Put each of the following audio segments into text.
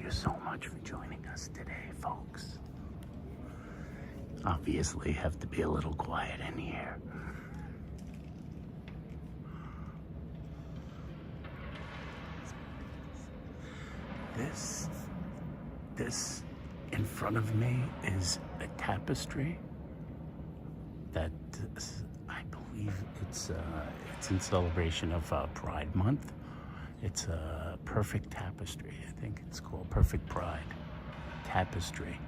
you so much for joining us today, folks. Obviously, have to be a little quiet in here. This in front of me is a tapestry that I believe it's in celebration of Pride Month. It's a perfect tapestry. I think it's called Perfect Pride Tapestry.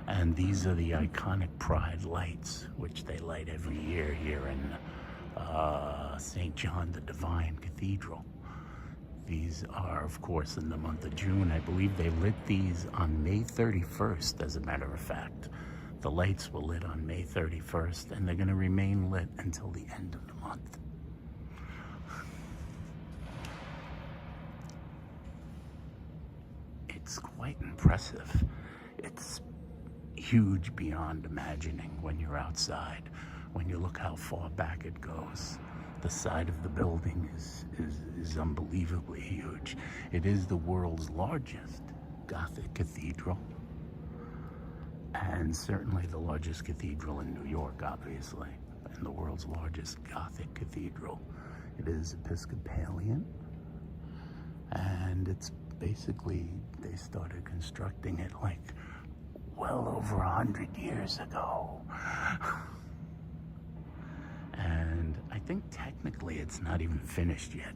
And these are the iconic Pride lights, which they light every year here in St. John the Divine Cathedral. These are, of course, in the month of June. I believe they lit these on May 31st, as a matter of fact. The lights were lit on May 31st, and they're going to remain lit until the end of the month. It's quite impressive. It's huge beyond imagining when you're outside. When you look how far back it goes, the side of the building is unbelievably huge. It is the world's largest Gothic cathedral, and certainly the largest cathedral in New York, obviously, and the world's largest Gothic cathedral. It is Episcopalian, and it's basically, they started constructing it like well over 100 years ago. And I think technically it's not even finished yet.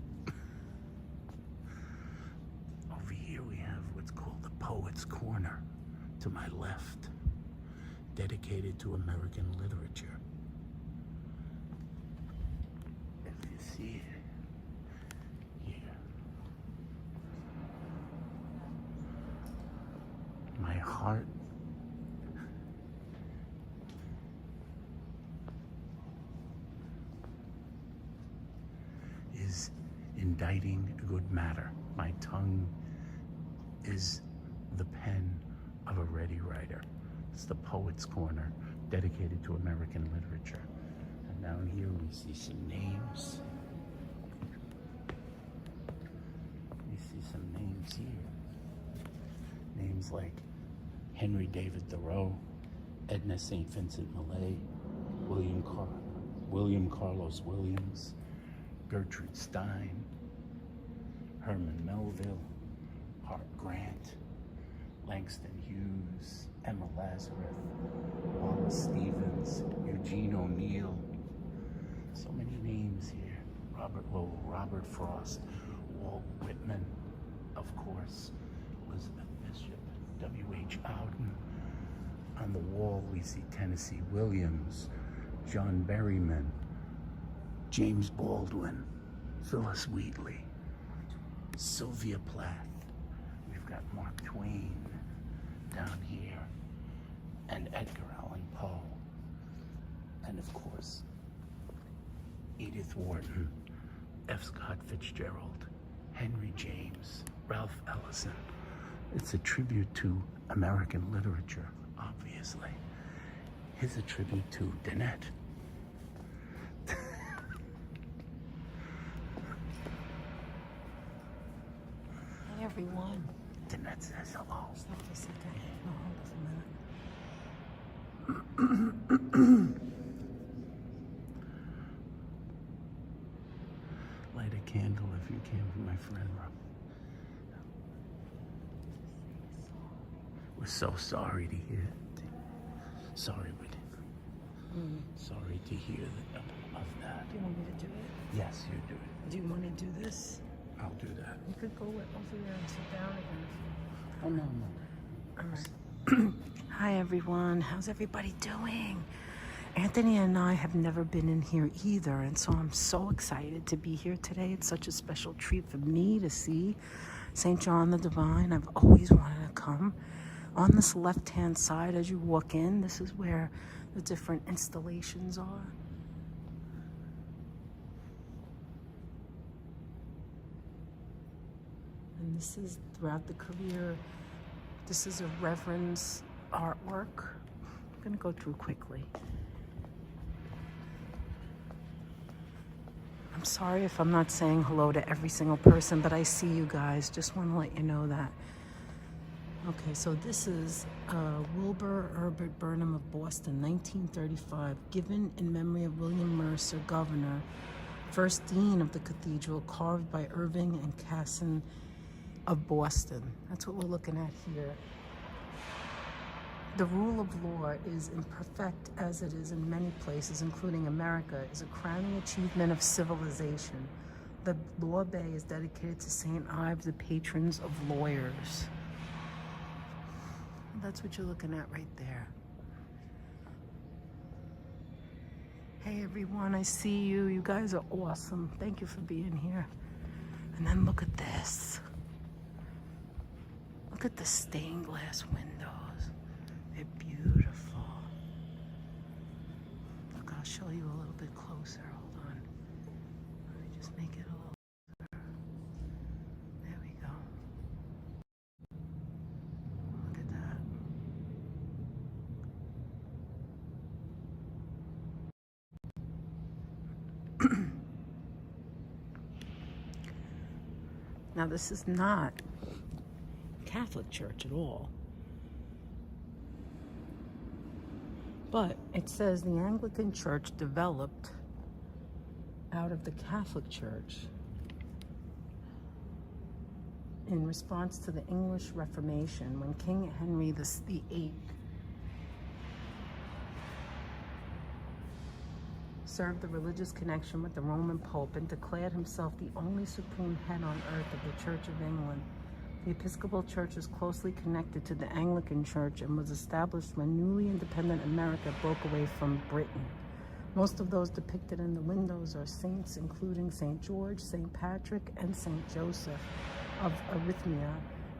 Over here we have what's called the Poets' Corner to my left, dedicated to American literature. If you see it here, my heart is inditing a good matter. My tongue is the pen of a ready writer. It's the Poets' Corner, dedicated to American literature. And down here we see some names. We see some names here. Names like Henry David Thoreau, Edna St. Vincent Millay, William Carlos Williams, Gertrude Stein, Herman Melville, Hart Grant, Langston Hughes, Emma Lazarus, Wallace Stevens, Eugene O'Neill. So many names here. Robert Lowell, Robert Frost, Walt Whitman, of course, Elizabeth Bishop, W.H. Auden. On the wall we see Tennessee Williams, John Berryman, James Baldwin, Phyllis Wheatley, Sylvia Plath. We've got Mark Twain down here, and Edgar Allan Poe, and of course, Edith Wharton, F. Scott Fitzgerald, Henry James, Ralph Ellison. It's a tribute to American literature, obviously. Here's a tribute to Danette. Everyone. Danette says hello. Stop for a second. Hold on a minute. Light a candle if you can for my friend Rob. We're so sorry to hear it. Sorry we didn't. Sorry to hear of that. Do you want me to do it? Yes, you do it. Do you want to do this? I'll do that. You could go over there and sit down again. Oh, no. All right. Hi, everyone. How's everybody doing? Anthony and I have never been in here either, and so I'm so excited to be here today. It's such a special treat for me to see St. John the Divine. I've always wanted to come. On this left-hand side, as you walk in, this is where the different installations are. And this is throughout the career. This is a reverend's artwork. I'm going to go through quickly. I'm sorry if I'm not saying hello to every single person, but I see you guys. Just want to let you know that. Okay, so this is Wilbur Herbert Burnham of Boston, 1935, given in memory of William Mercer, Governor, first Dean of the Cathedral, carved by Irving and Casson of Boston. That's what we're looking at here. The rule of law is imperfect as it is in many places, including America, is a crowning achievement of civilization. The Law Bay is dedicated to St. Ives, the patrons of lawyers. That's what you're looking at right there. Hey everyone, I see you. You guys are awesome. Thank you for being here. And then look at this. Look at the stained glass windows. They're beautiful. Look, I'll show you a little bit closer. Hold on. Let me just make it a little closer. There we go. Look at that. Now, this is not Catholic Church at all. But it says the Anglican Church developed out of the Catholic Church in response to the English Reformation when King Henry VIII served the religious connection with the Roman Pope and declared himself the only supreme head on earth of the Church of England. The Episcopal Church is closely connected to the Anglican Church and was established when newly independent America broke away from Britain. Most of those depicted in the windows are saints, including St. George, St. Patrick, and St. Joseph of Arrhythmia,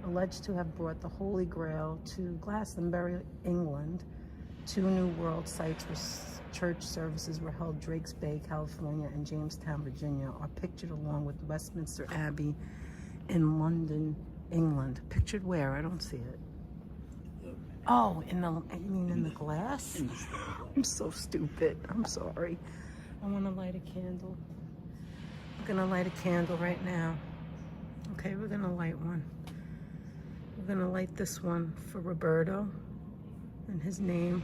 alleged to have brought the Holy Grail to Glastonbury, England. 2 New World sites where church services were held. Drakes Bay, California, and Jamestown, Virginia, are pictured along with Westminster Abbey in London, England. Pictured where? I don't see it. Oh, you mean in the glass? I'm so stupid. I'm sorry. I want to light a candle. I'm going to light a candle right now. Okay, we're going to light one. We're going to light this one for Roberto and his name.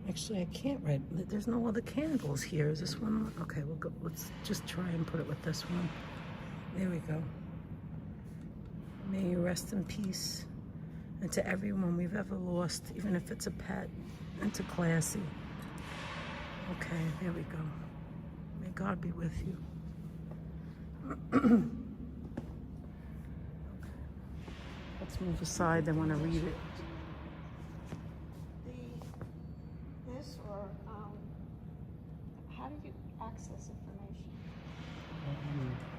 Actually, I can't write. There's no other candles here. Is this one? Okay, we'll go. Let's just try and put it with this one. There we go. May you rest in peace. And to everyone we've ever lost, even if it's a pet, and to Classy. Okay, there we go. May God be with you. Okay. Let's move aside. They want to read it. How did you access information?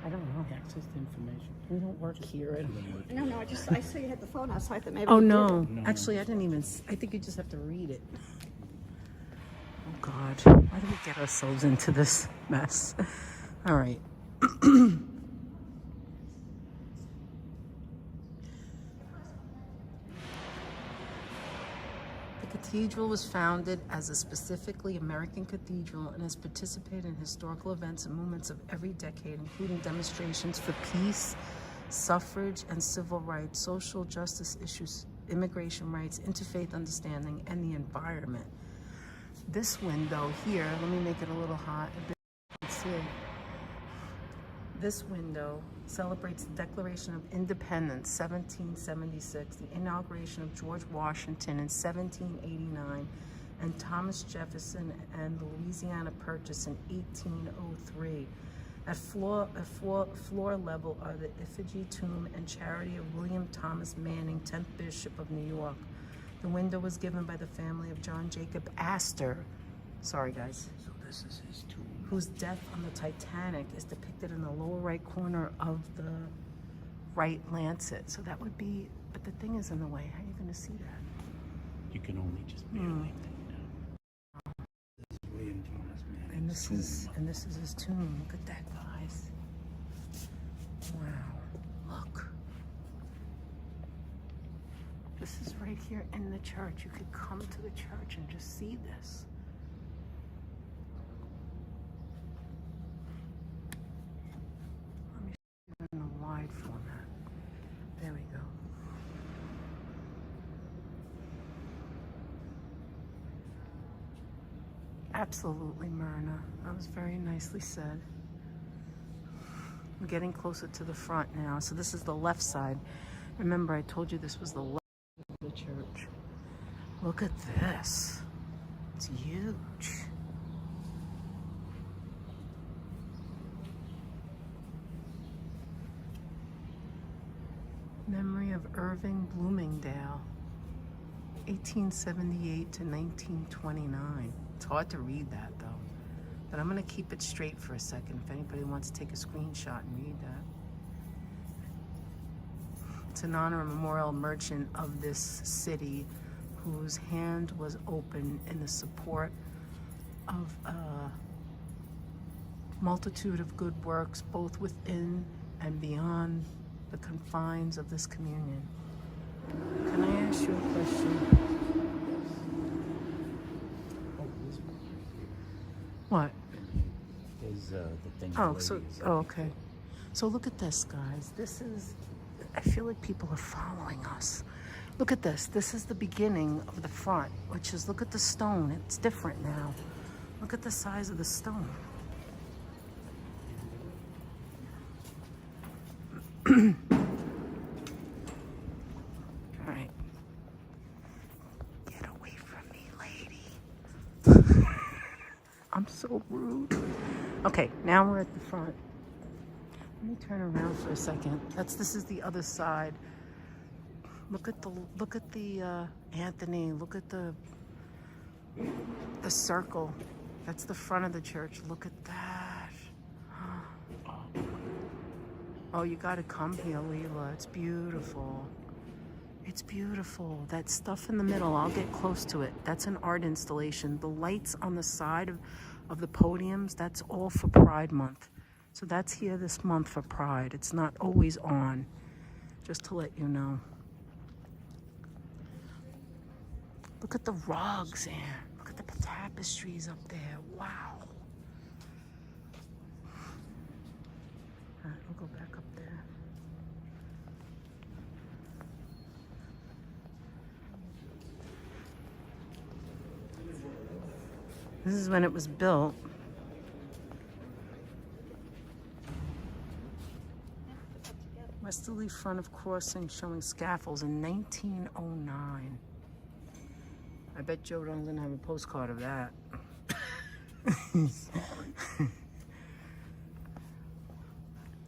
I don't know. Access to information. We don't work here. No, I saw you had the phone out, so I thought maybe. Oh you no. did. Actually, I didn't even. I think you just have to read it. Oh God, why do we get ourselves into this mess? All right. The cathedral was founded as a specifically American cathedral and has participated in historical events and movements of every decade, including demonstrations for peace, suffrage and civil rights, social justice issues, immigration rights, interfaith understanding, and the environment. This window here, let me make it a little hot. A bit, you can see. This window celebrates the Declaration of Independence, 1776, the inauguration of George Washington in 1789, and Thomas Jefferson and the Louisiana Purchase in 1803. At floor level are the effigy, tomb, and charity of William Thomas Manning, 10th Bishop of New York. The window was given by the family of John Jacob Astor. Sorry, guys. So this is his tomb. Whose death on the Titanic is depicted in the lower right corner of the right lancet. So that would be, but the thing is in the way. How are you going to see that? You can only just barely take down. This is William Thomas Manning. And this is his tomb. Look at that, guys. Wow. Look. This is right here in the church. You could come to the church and just see this. Let me show you in the wide right format. There we go. Absolutely, Myrna. That was very nicely said. We're getting closer to the front now. So this is the left side. Remember, I told you this was the left of the church. Look at this. It's huge. Memory of Irving Bloomingdale, 1878 to 1929. It's hard to read that though, but I'm going to keep it straight for a second if anybody wants to take a screenshot and read that. It's in honor of a memorial merchant of this city whose hand was open in the support of a multitude of good works, both within and beyond the confines of this communion. Can I ask you a question? What? There's the thing. Okay. So look at this, guys. This is, I feel like people are following us. Look at this. This is the beginning of the front, which is, look at the stone. It's different now. Look at the size of the stone. All right. Get away from me, lady. I'm so rude. Okay, now we're at the front. Let me turn around for a second. This is the other side. Look at the Anthony. Look at the circle. That's the front of the church. Look at that. Oh, you got to come here, Leela. It's beautiful. It's beautiful. That stuff in the middle, I'll get close to it. That's an art installation. The lights on the side of the podiums, that's all for Pride Month. So that's here this month for Pride. It's not always on, just to let you know. Look at the rugs there. Look at the tapestries up there. Wow. All right, we'll go back up there. This is when it was built. Westerly front of crossing showing scaffolds in 1909. I bet Joe Don's gonna have a postcard of that.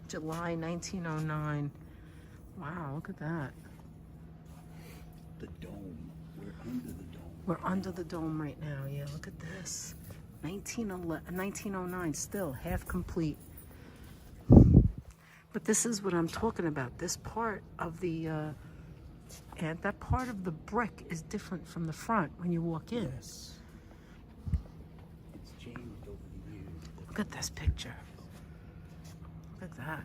July 1909. Wow, look at that. The dome. We're under the dome. We're under the dome right now. Yeah, look at this. 1909, still half complete. But this is what I'm talking about. This part of the, and that part of the brick is different from the front when you walk in. Yes. It's changed over the years. Look at this picture. Look at that.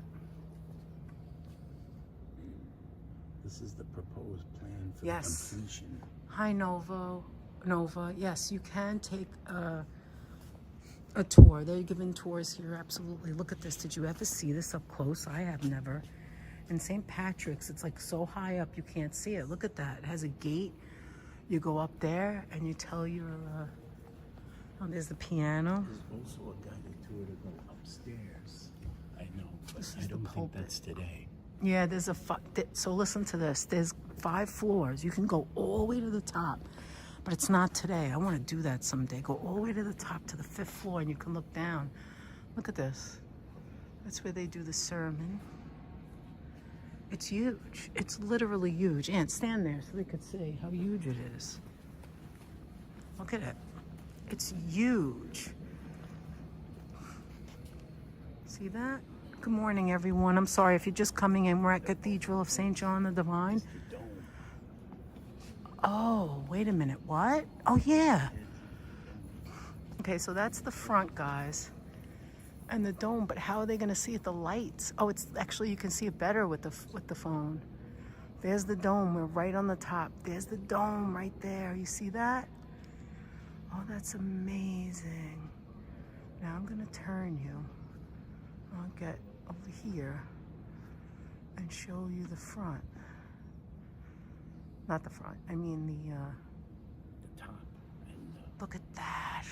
This is the proposed plan for Yes. the completion. Hi, Nova. Yes, you can take a tour. They're giving tours here, absolutely. Look at this. Did you ever see this up close? I have never. In St. Patrick's, it's like so high up you can't see it. Look at that. It has a gate. You go up there and you tell your, oh, there's the piano. There's also a guided tour to go upstairs. I know, but This I is the don't think pulpit. that's today. Yeah, there's so listen to this. There's 5 floors. You can go all the way to the top, but it's not today. I want to do that someday. Go all the way to the top to the 5th floor and you can look down. Look at this. That's where they do the sermon. It's huge. It's literally huge. And stand there so they could see how huge it is. Look at it. It's huge. See that? Good morning, everyone. I'm sorry if you're just coming in. We're at Cathedral of St. John the Divine. The dome. Oh, wait a minute. What? Oh, yeah. Okay, so that's the front, guys. And the dome, but how are they going to see it? The lights. Oh, it's actually, you can see it better with the phone. There's the dome. We're right on the top. There's the dome right there. You see that? Oh, that's amazing. Now I'm going to turn you. I'll get over here. and show you the front. Not the front, I mean the top. And, look at that.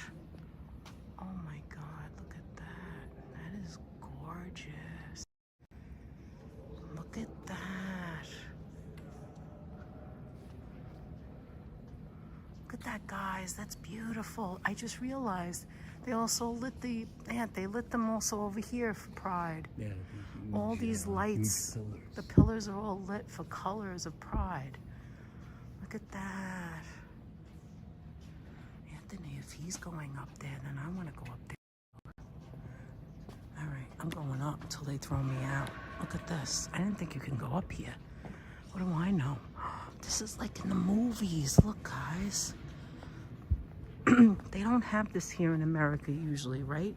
Oh my God, look at that. That is gorgeous. Look at that. Look at that, guys. That's beautiful. I just realized they also lit they lit them also over here for Pride. yeah, All these lights, huge pillars. the pillars are all lit for colors of Pride. Look at that. Anthony, if he's going up there, then I want to go up there. All right, I'm going up until they throw me out. Look at this. I didn't think you can go up here. What do I know? This is like in the movies. Look, guys. They don't have this here in America usually, right?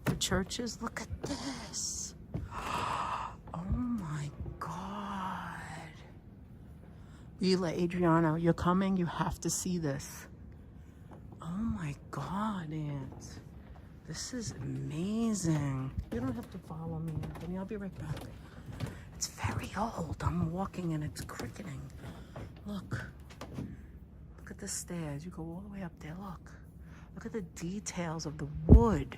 The churches. Look at this. Oh my God. Lila, Adriana, you're coming. You have to see this. Oh my God, Aunt. This is amazing. You don't have to follow me, Anthony. I'll be right back. It's very old. I'm walking and it's cricketing. Look. Look at the stairs. You go all the way up there. Look. Look at the details of the wood.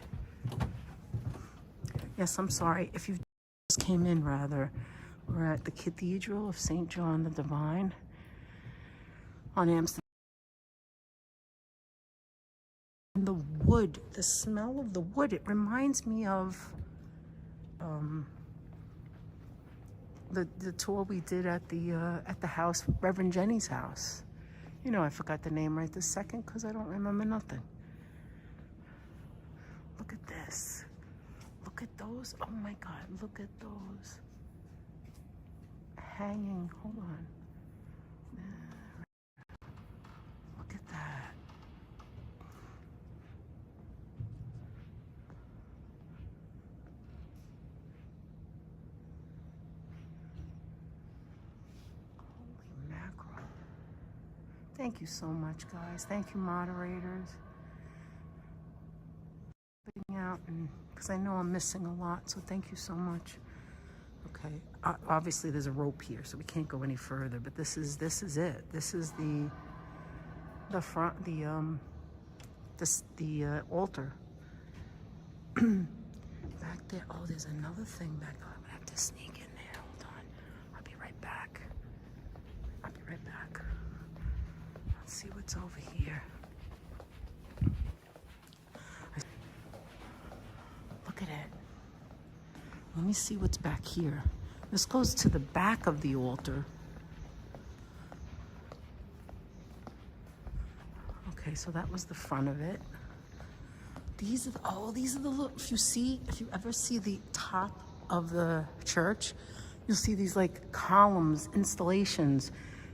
Yes, I'm sorry. If you just came in, rather, we're at the Cathedral of St. John the Divine on Amsterdam. And the wood, the smell of the wood, it reminds me of the tour we did at the house, Reverend Jenny's house. You know, I forgot the name right this second because I don't remember nothing. Look at this. Look at those. Oh my God, look at those. Hanging, hold on. Look at that. Holy mackerel. Thank you so much, guys. Thank you, moderators. Putting out, and because I know I'm missing a lot, so thank you so much. Okay, obviously there's a rope here, so we can't go any further. But this is it. This is the front, the altar. Back there. Oh, there's another thing back there. I'm gonna have to sneak in there. Hold on. I'll be right back. I'll be right back. Let's see what's over here. Look at it. Let me see what's back here. This goes to the back of the altar. Okay, so that was the front of it. These are the little, if you ever see the top of the church, you'll see these like columns, installations,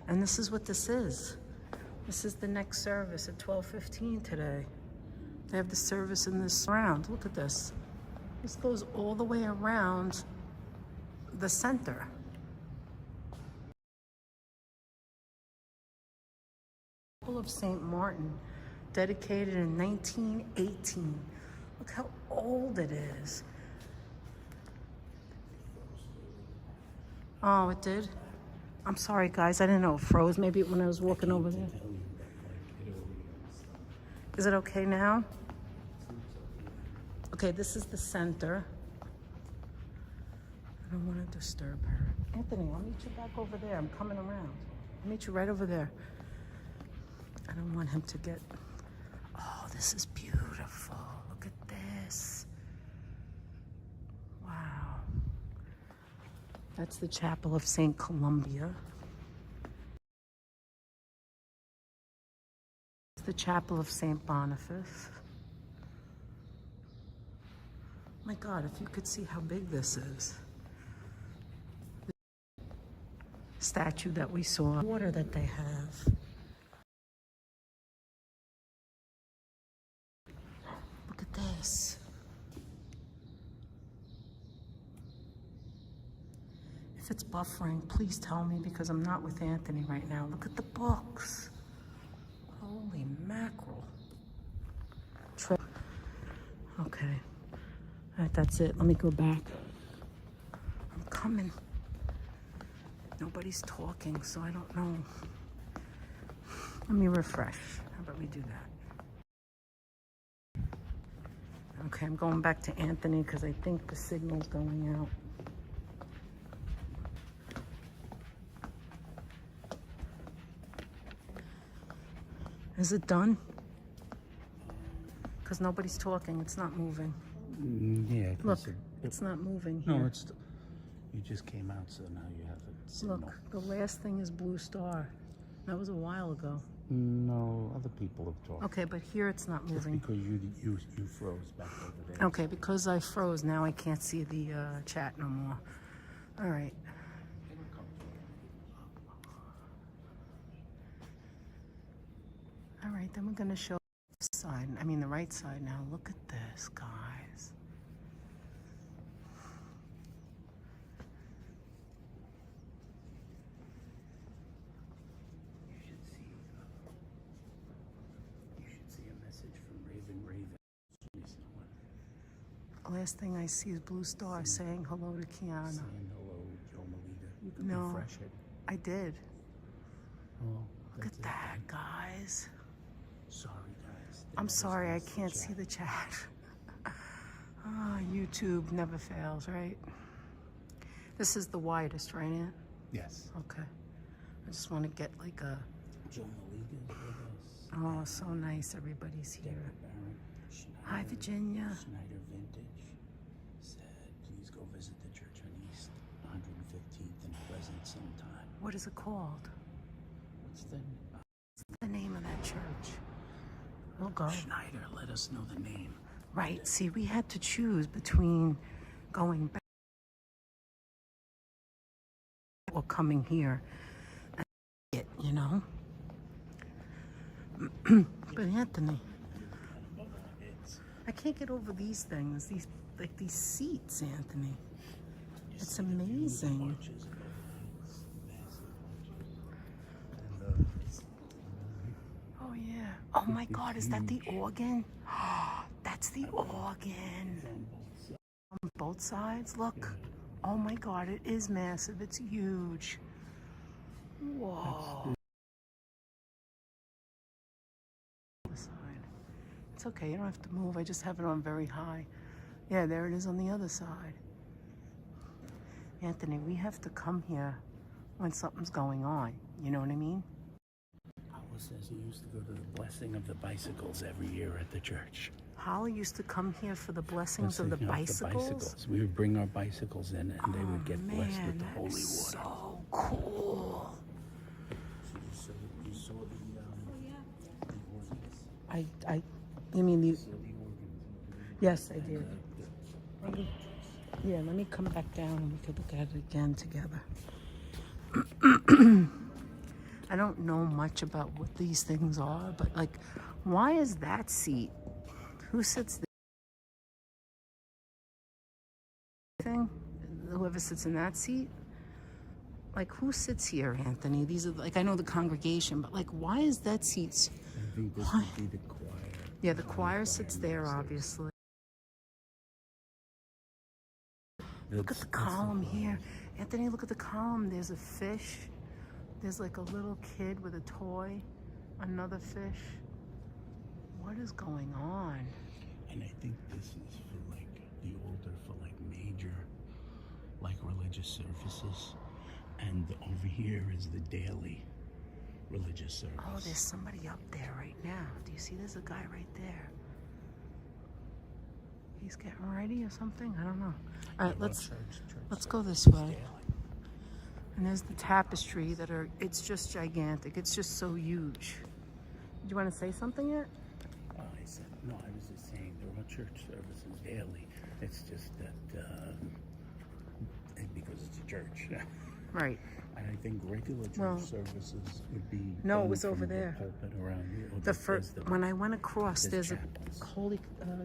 and this is what this is. This is the next service at 12:15 today. They have the service in this round. Look at this. This goes all the way around the center. Chapel of St. Martin, dedicated in 1918. Look how old it is. Oh, it did? I'm sorry, guys. I didn't know it froze. Maybe when I was walking over there. Is it okay now? Okay, this is the center. I don't want to disturb her. Anthony, I'll meet you back over there. I'm coming around. I'll meet you right over there. I don't want him to get... Oh, this is beautiful. Look at this. Wow. That's the Chapel of St. Columba. It's the Chapel of St. Boniface. My God, if you could see how big this is. The statue that we saw, water that they have. Look at this. If it's buffering, please tell me because I'm not with Anthony right now. Look at the books. Holy mackerel. Okay. All right, that's it. Let me go back. I'm coming. Nobody's talking, so I don't know. Let me refresh. How about we do that? Okay, I'm going back to Anthony because I think the signal's going out. Is it done? Because nobody's talking. It's not moving. Yeah. Look, it's not moving No, here. it's. You just came out, so now you have a signal. Look, the last thing is blue star. That was a while ago. No, other people have talked. Okay, but here it's not That's moving. because you froze back over there. Okay, because I froze, now I can't see the chat no more. All right. All right, then we're going to show the side. I mean, the right side now. Look at this, guys. You should see a message from Raven. Last thing I see is blue star saying hello to Kiana. Saying hello, Joe Melita. You can No, refresh it. I did. Oh, Look at that, guys. Sorry, guys. I'm sorry, I can't see the chat. YouTube never fails, right? This is the widest, right, Aunt? Yes. Okay. I just want to get like a... Joe Melita is with us. Oh, so nice everybody's here. Barron, Hi, Virginia. Schneider Vintage said, please go visit the church on East 115th and Pleasant sometime. What is it called? What's the... What's the name of that church? We'll go. Schneider, let us know the name. Right. See, we had to choose between going back or coming here. You know? But Anthony, I can't get over these things. These seats, Anthony. It's amazing. Oh yeah. Oh my God, is that the organ? That's the organ. On both sides, look. Oh my God, it is massive. It's huge. Whoa. It's okay, you don't have to move. I just have it on very high. Yeah, there it is on the other side. Anthony, we have to come here when something's going on. You know what I mean? Paula says he used to go to the blessing of the bicycles every year at the church. Holly used to come here for the blessings of the bicycles. We would bring our bicycles in and they would get blessed with the that holy is water. so cool. So you saw the organs? You mean the... Saw the organs. Yes, I did. Let me come back down and we could look at it again together. I don't know much about what these things are, but like, why is that seat? Who sits there? Whoever sits in that seat? Like, who sits here, Anthony? These are, like, I know the congregation, but like, why is that seat? I think this would be the choir. Yeah, the choir sits there, obviously. Look at the column here. Anthony, look at the column. There's a fish. There's like a little kid with a toy. Another fish. What is going on? And I think this is for like the altar for like major like religious services. And over here is the daily religious service. Oh, there's somebody up there right now. Do you see there's a guy right there? He's getting ready or something? I don't know. All right, let's go this way. And there's the tapestry it's just gigantic. It's just so huge. Do you want to say something yet? I said, no, I was just saying there are church services daily. It's just that because it's a church. Right. And I think regular church services would be No, it done was over from the there. pulpit around here. The first when I went across, there's a chapels. Holy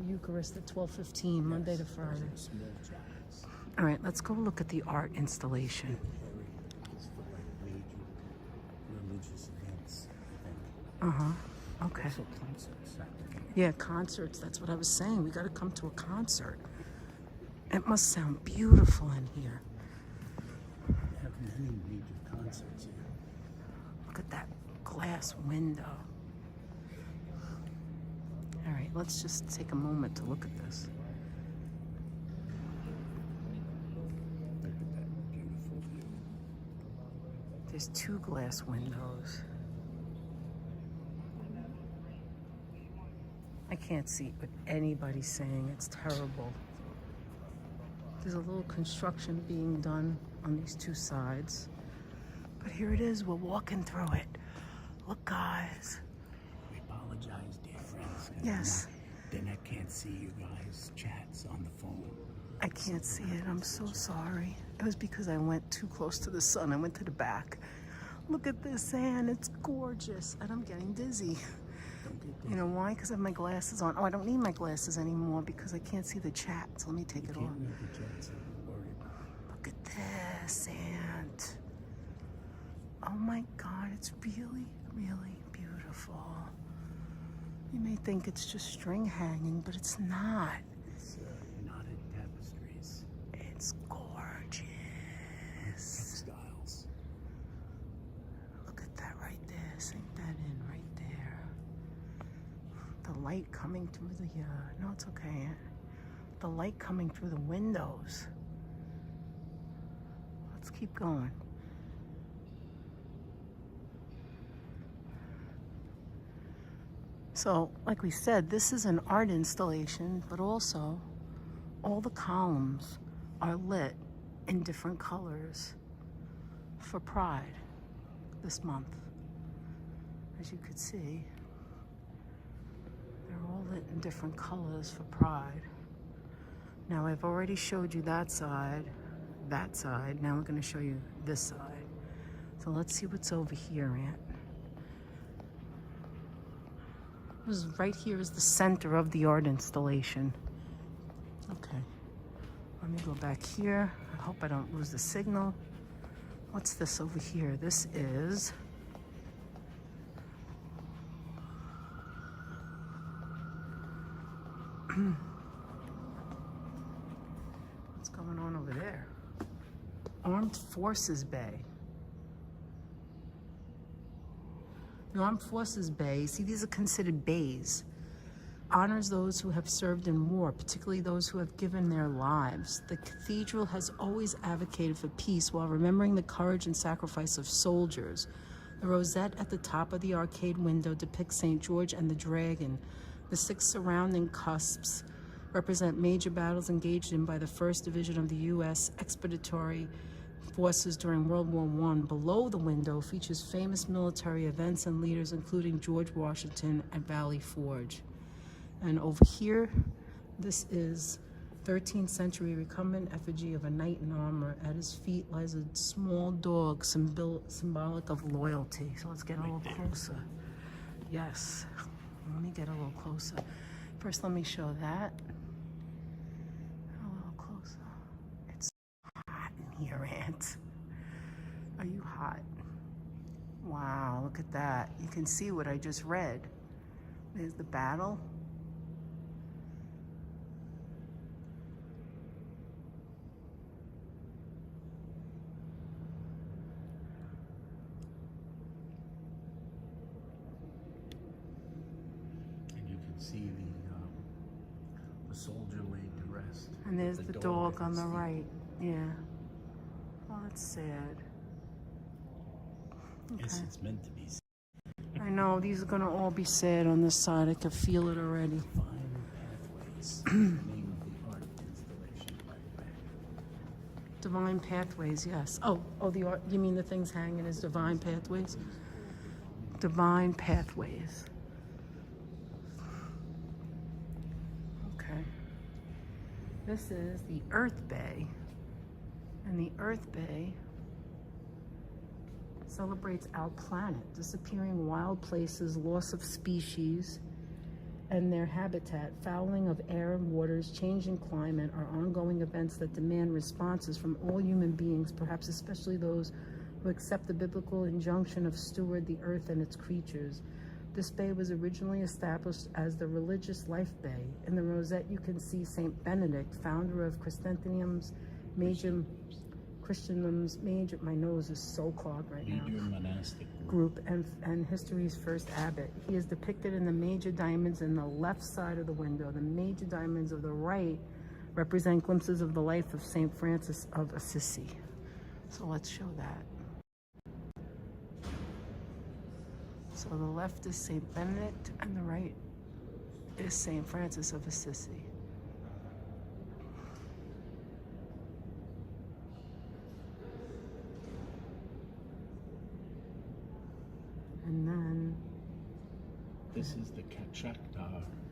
Eucharist at 12:15, Monday to Friday. Small chapels. All right, let's go look at the art installation. It's for like major religious events, I think. Okay. Also concerts. Yeah, concerts. That's what I was saying. We got to come to a concert. It must sound beautiful in here. Have many major concerts here. Look at that glass window. All right, let's just take a moment to look at this. Look at that beautiful view. There's 2 glass windows. I can't see what anybody's saying. It's terrible. There's a little construction being done on these 2 sides. But here it is. We're walking through it. Look, guys. We apologize, dear friends. Yes. Then I can't see you guys' chats on the phone. I can't see it. I'm so sorry. It was because I went too close to the sun. I went to the back. Look at this sand. It's gorgeous. And I'm getting dizzy. You know why? Because I have my glasses on. Oh, I don't need my glasses anymore because I can't see the chat. So let me take it off. Look at this sand. Oh my God, it's really, really beautiful. You may think it's just string hanging, but it's not. It's knotted tapestries. It's gorgeous. Textiles. Look at that right there. Sink that in right there. The light coming through the, no, it's okay. The light coming through the windows. Let's keep going. So, like we said, this is an art installation, but also all the columns are lit in different colors for Pride this month. As you could see, they're all lit in different colors for Pride. Now, I've already showed you that side. Now we're going to show you this side. So let's see what's over here, Aunt. Right here is the center of the art installation. Okay, let me go back here. I hope I don't lose the signal. What's this over here? This is what's going on over there? Armed Forces Bay. The Armed Forces Bay, see, these are considered bays. Honors those who have served in war, particularly those who have given their lives. The cathedral has always advocated for peace while remembering the courage and sacrifice of soldiers. The rosette at the top of the arcade window depicts St. George and the Dragon. The 6 surrounding cusps represent major battles engaged in by the 1st Division of the U.S. Expeditionary Forces during World War I. Below the window features famous military events and leaders, including George Washington at Valley Forge. And over here, this is 13th century recumbent effigy of a knight in armor. At his feet lies a small dog, symbolic of loyalty. So let's get a little closer. Yes, let me get a little closer. First, let me show that. A little closer. It's hot in here, Aunt. Are you hot? Wow, look at that. You can see what I just read. There's the battle. And you can see the soldier laid to rest. And there's the dog on the feet. right. Yeah. Oh, that's sad. Yes, Okay. it's meant to be. I know, these are gonna all be sad on this side. I can feel it already. Divine Pathways. The name of the art installation, by the way. Divine Pathways, yes. Oh, the art, you mean the things hanging as Divine Pathways? Divine Pathways. Okay. This is the Earth Bay. And the Earth Bay celebrates our planet, disappearing wild places, loss of species and their habitat, fouling of air and waters, changing climate are ongoing events that demand responses from all human beings, perhaps especially those who accept the biblical injunction of steward the earth and its creatures. This bay was originally established as the religious life bay. In the rosette you can see Saint Benedict, founder of Christendem's major Christendom's major, my nose is so clogged right now, Major monastic group and history's first abbot. He is depicted in the major diamonds in the left side of the window. The major diamonds of the right represent glimpses of the life of St. Francis of Assisi. So let's show that. So the left is St. Benedict and the right is St. Francis of Assisi. And then This is the Cathedral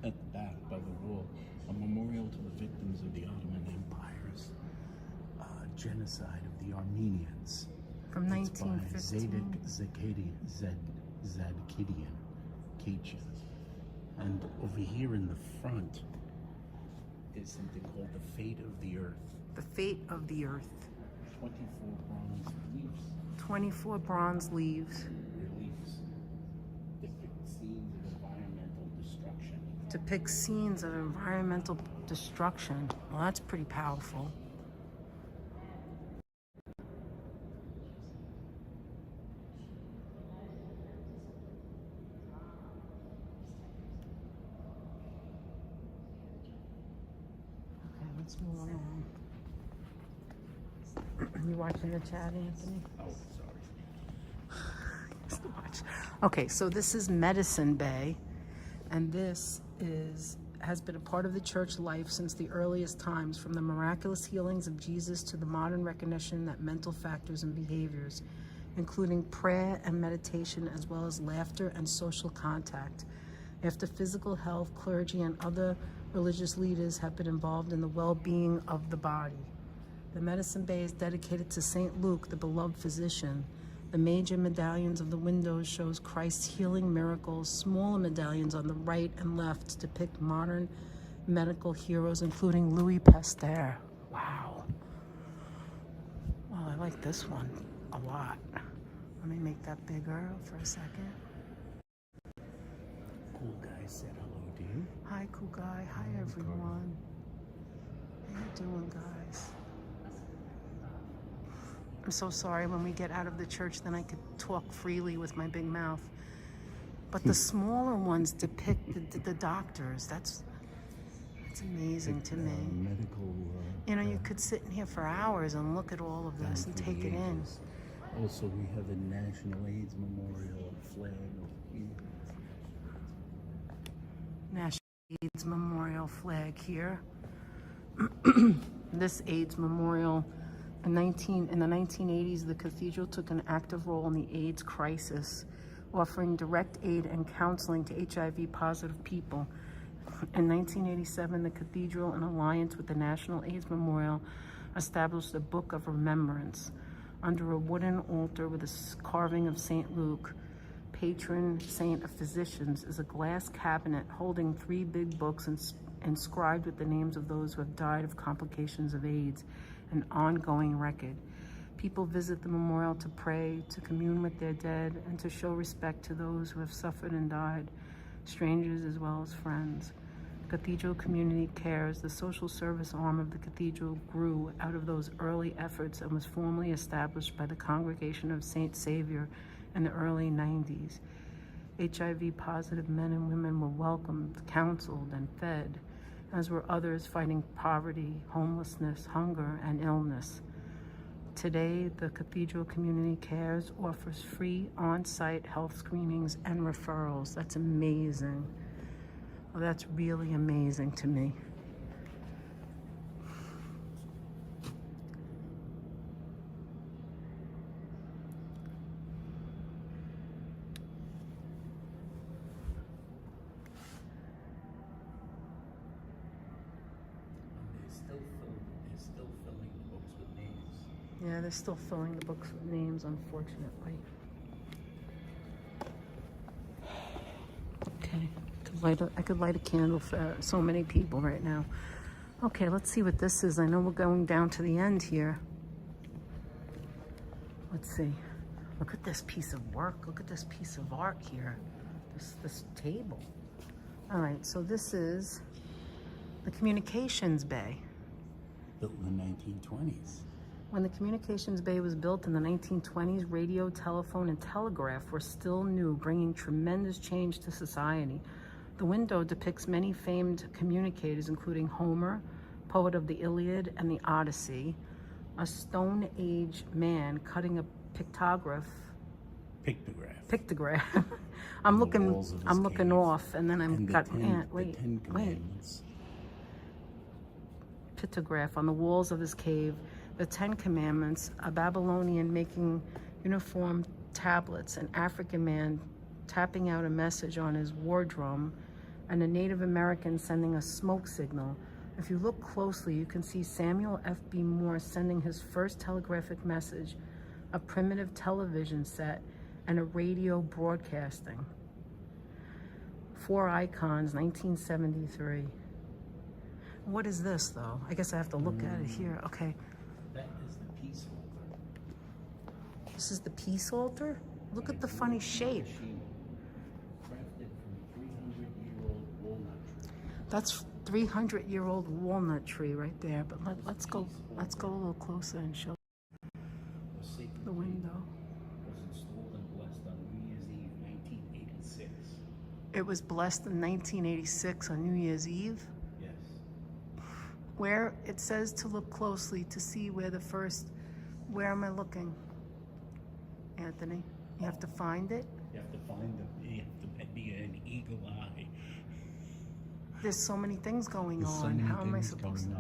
at the back by the wall, a memorial to the victims of the Ottoman Empire's genocide of the Armenians. from It's by 1915. Zadkidian Kachin. And over here in the front is something called the Fate of the Earth. The Fate of the Earth. 24 bronze leaves. 24 bronze leaves Reliefs depict scenes of environmental destruction. depict scenes of environmental destruction. Well, that's pretty powerful. Okay, let's move on. You watching the chat, Anthony? Oh, sorry. Just watch. Okay, so this is Medicine Bay, and this has been a part of the church life since the earliest times, from the miraculous healings of Jesus to the modern recognition that mental factors and behaviors, including prayer and meditation, as well as laughter and social contact. After physical health, clergy and other religious leaders have been involved in the well-being of the body. The Medicine Bay is dedicated to St. Luke, the beloved physician. The major medallions of the windows shows Christ's healing miracles. Smaller medallions on the right and left depict modern medical heroes, including Louis Pasteur. Wow. Well, I like this one a lot. Let me make that bigger for a second. Cool guy said hello to you. Hi, cool guy. Hi, everyone. How you doing, guys? I'm so sorry. When we get out of the church, then I could talk freely with my big mouth. But the smaller ones depict the doctors. That's amazing to me. Medical. You know, you could sit in here for hours and look at all of this and take it in. Also, we have a National AIDS Memorial flag over here. National AIDS Memorial flag here. This AIDS Memorial, in the 1980s, the Cathedral took an active role in the AIDS crisis, offering direct aid and counseling to HIV-positive people. In 1987, the Cathedral, in alliance with the National AIDS Memorial, established a Book of Remembrance. Under a wooden altar with a carving of St. Luke, patron saint of physicians, is a glass cabinet holding 3 big books inscribed with the names of those who have died of complications of AIDS, an ongoing record. People visit the memorial to pray, to commune with their dead, and to show respect to those who have suffered and died, strangers as well as friends. Cathedral Community Cares, the social service arm of the Cathedral, grew out of those early efforts and was formally established by the Congregation of St. Savior in the early 90s. HIV-positive men and women were welcomed, counseled, and fed, as were others fighting poverty, homelessness, hunger, and illness. Today, the Cathedral Community Cares offers free on-site health screenings and referrals. That's amazing. Well, that's really amazing to me. Yeah, they're still filling the books with names, unfortunately. Okay, I could light a candle for so many people right now. Okay, let's see what this is. I know we're going down to the end here. Let's see. Look at this piece of work. Look at this piece of art here. This table. All right, so this is the Communications Bay. Built in the 1920s. When the communications bay was built in the 1920s, radio, telephone, and telegraph were still new, bringing tremendous change to society. The window depicts many famed communicators, including Homer, poet of the Iliad and the Odyssey, a Stone Age man cutting a pictograph. I'm looking off, and then pictograph on the walls of his cave, the 10 Commandments, a Babylonian making uniform tablets, an African man tapping out a message on his war drum, and a Native American sending a smoke signal. If you look closely, you can see Samuel F.B. Morse sending his first telegraphic message, a primitive television set, and a radio broadcasting. 4 icons, 1973. What is this, though? I guess I have to look at it here. Okay. That is the peace altar. This is the peace altar? Look at the funny shape. Crafted from 300-year-old walnut tree. That's 300-year-old walnut tree right there. But let's go a little closer and show the window. Was installed and blessed on New Year's Eve, 1986. It was blessed in 1986 on New Year's Eve. Yes. Where it says to look closely to see where where am I looking? Anthony, you have to find it. You have to find them. You have to be an eagle eye. There's so many things going on. How am I supposed to?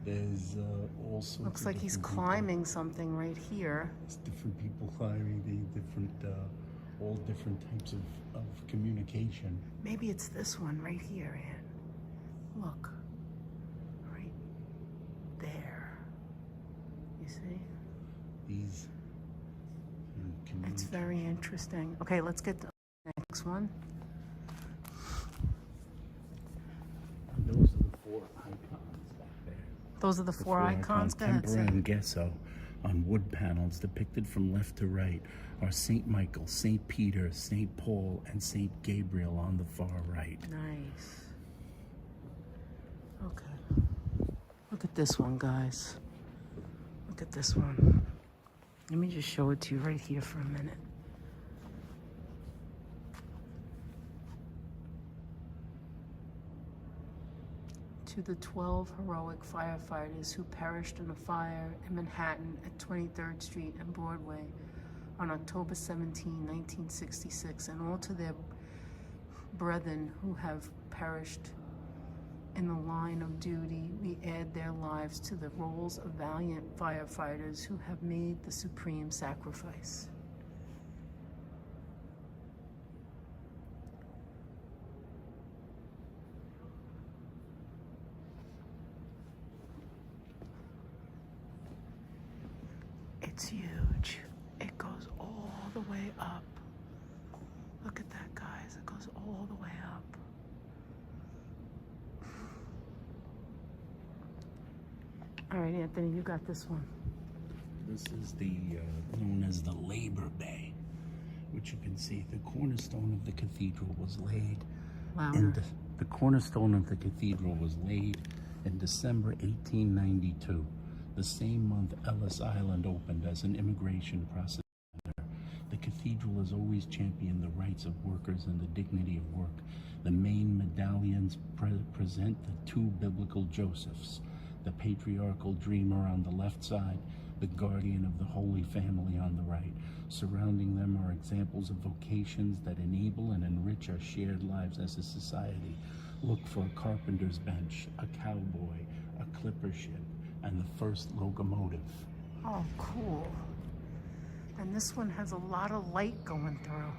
There's all sorts. Looks like he's climbing something right here. It's different people climbing all different types of communication. Maybe it's this one right here, Ann. Look. Right there. You see? These. It's very interesting. Okay, let's get to the next one. Those are the 4 icons back there. Those are the 4 icons. Go ahead, Tempera and gesso on wood panels depicted from left to right are St. Michael, St. Peter, St. Paul, and St. Gabriel on the far right. Nice. Okay. Look at this one, guys. Look at this one. Let me just show it to you right here for a minute. To the 12 heroic firefighters who perished in a fire in Manhattan at 23rd Street and Broadway on October 17, 1966, and all to their brethren who have perished in the line of duty, we add their lives to the rolls of valiant firefighters who have made the supreme sacrifice. It's huge. It goes all the way up. Look at that, guys. It goes all the way up. All right, Anthony, you got this one. This is known as the Labor Bay, which you can see. The cornerstone of the cathedral was laid. The cornerstone of the cathedral was laid in December 1892, the same month Ellis Island opened as an immigration processing center. The cathedral has always championed the rights of workers and the dignity of work. The main medallions present the 2 biblical Josephs, the patriarchal dreamer on the left side, the guardian of the Holy Family on the right. Surrounding them are examples of vocations that enable and enrich our shared lives as a society. Look for a carpenter's bench, a cowboy, a clipper ship, and the first locomotive. Oh, cool. And this one has a lot of light going through.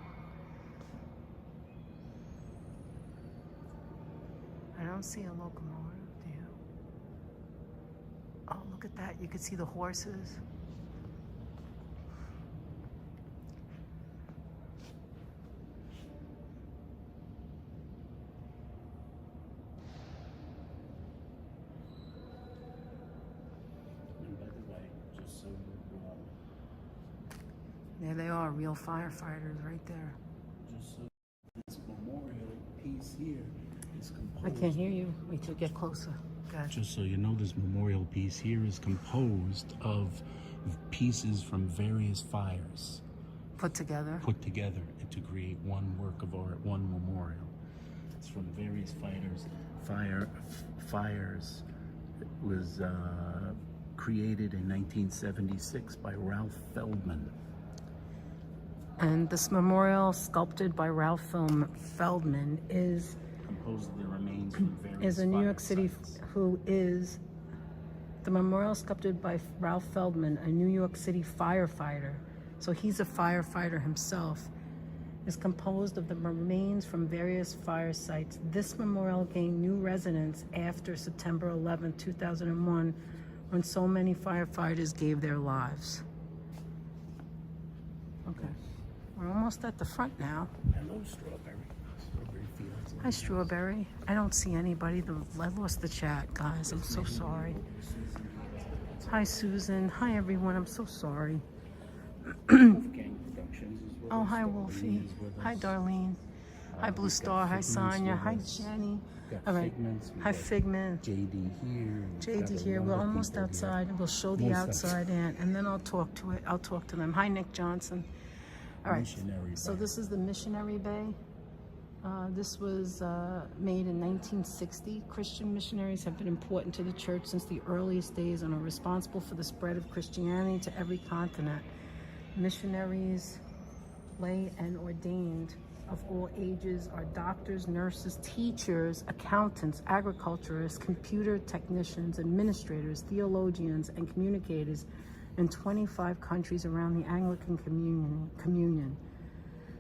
I don't see a locomotive, do you? Oh, look at that. You can see the horses. And by the way, just so you know, There they are, real firefighters right there. just so this memorial piece here is I composed. can't hear you. Wait till you get closer. Okay. Just so you know, this memorial piece here is composed of pieces from various fires Put together. to create one work of art, one memorial. It's from various fires. It was created in 1976 by Ralph Feldman. And this memorial, sculpted by Ralph Feldman, is Composed of the remains from various a New York fire City, sites. who is the memorial sculpted by Ralph Feldman, a New York City firefighter. So he's a firefighter himself. Is composed of the remains from various fire sites. This memorial gained new residents after September 11, 2001, when so many firefighters gave their lives. Okay, we're almost at the front now. Hello, Strawberry fields. Hi, Strawberry. I don't see anybody. I lost the chat, guys. I'm so sorry. Hi, Susan. Hi, everyone. I'm so sorry. Oh, hi, Wolfie. Hi, Darlene. Hi, Blue Star. Hi, Sonia. Hi, Jenny. All right. Hi, Figment. JD here. JD here. We're almost outside. We'll show the outside, and then I'll talk to it. I'll talk to them. Hi, Nick Johnson. All right. Missionary So Bay. this is the Missionary Bay. This was made in 1960. Christian missionaries have been important to the church since the earliest days and are responsible for the spread of Christianity to every continent. Missionaries, lay and ordained of all ages, are doctors, nurses, teachers, accountants, agriculturists, computer technicians, administrators, theologians, and communicators in 25 countries around the Anglican communion.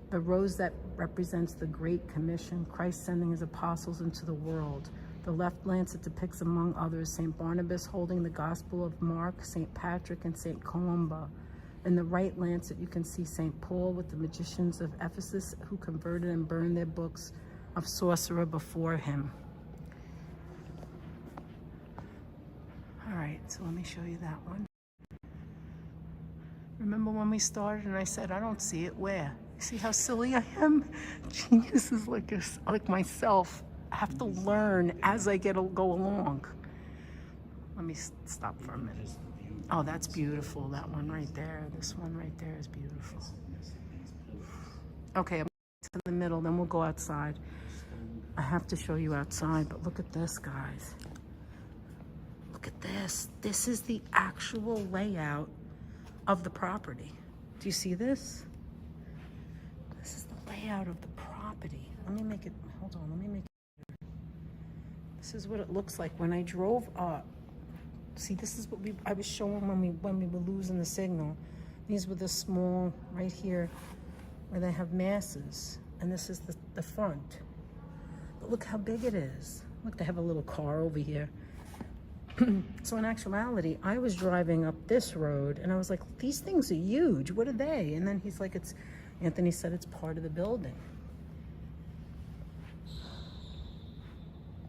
The rose that represents the Great Commission, Christ sending his apostles into the world. The left lancet depicts, among others, St. Barnabas holding the Gospel of Mark, St. Patrick, and St. Columba. In the right lancet, you can see St. Paul with the magicians of Ephesus who converted and burned their books of sorcerer before him. All right, so let me show you that one. Remember when we started and I said, I don't see it, where? You see how silly I am? Geniuses like myself have to learn as I go along. Let me stop for a minute. Oh, that's beautiful, that one right there. This one right there is beautiful. Okay, I'm to the middle, then we'll go outside. I have to show you outside, but look at this, guys. Look at this. This is the actual layout of the property. Do you see this? This is the layout of the property. Let me make it, hold on, let me make it. This is what it looks like when I drove up. See, this is what I was showing when we were losing the signal. These were the small, right here, where they have masses. And this is the front. But look how big it is. Look, they have a little car over here. So in actuality, I was driving up this road and I was like, these things are huge. What are they? And then he's like, Anthony said it's part of the building.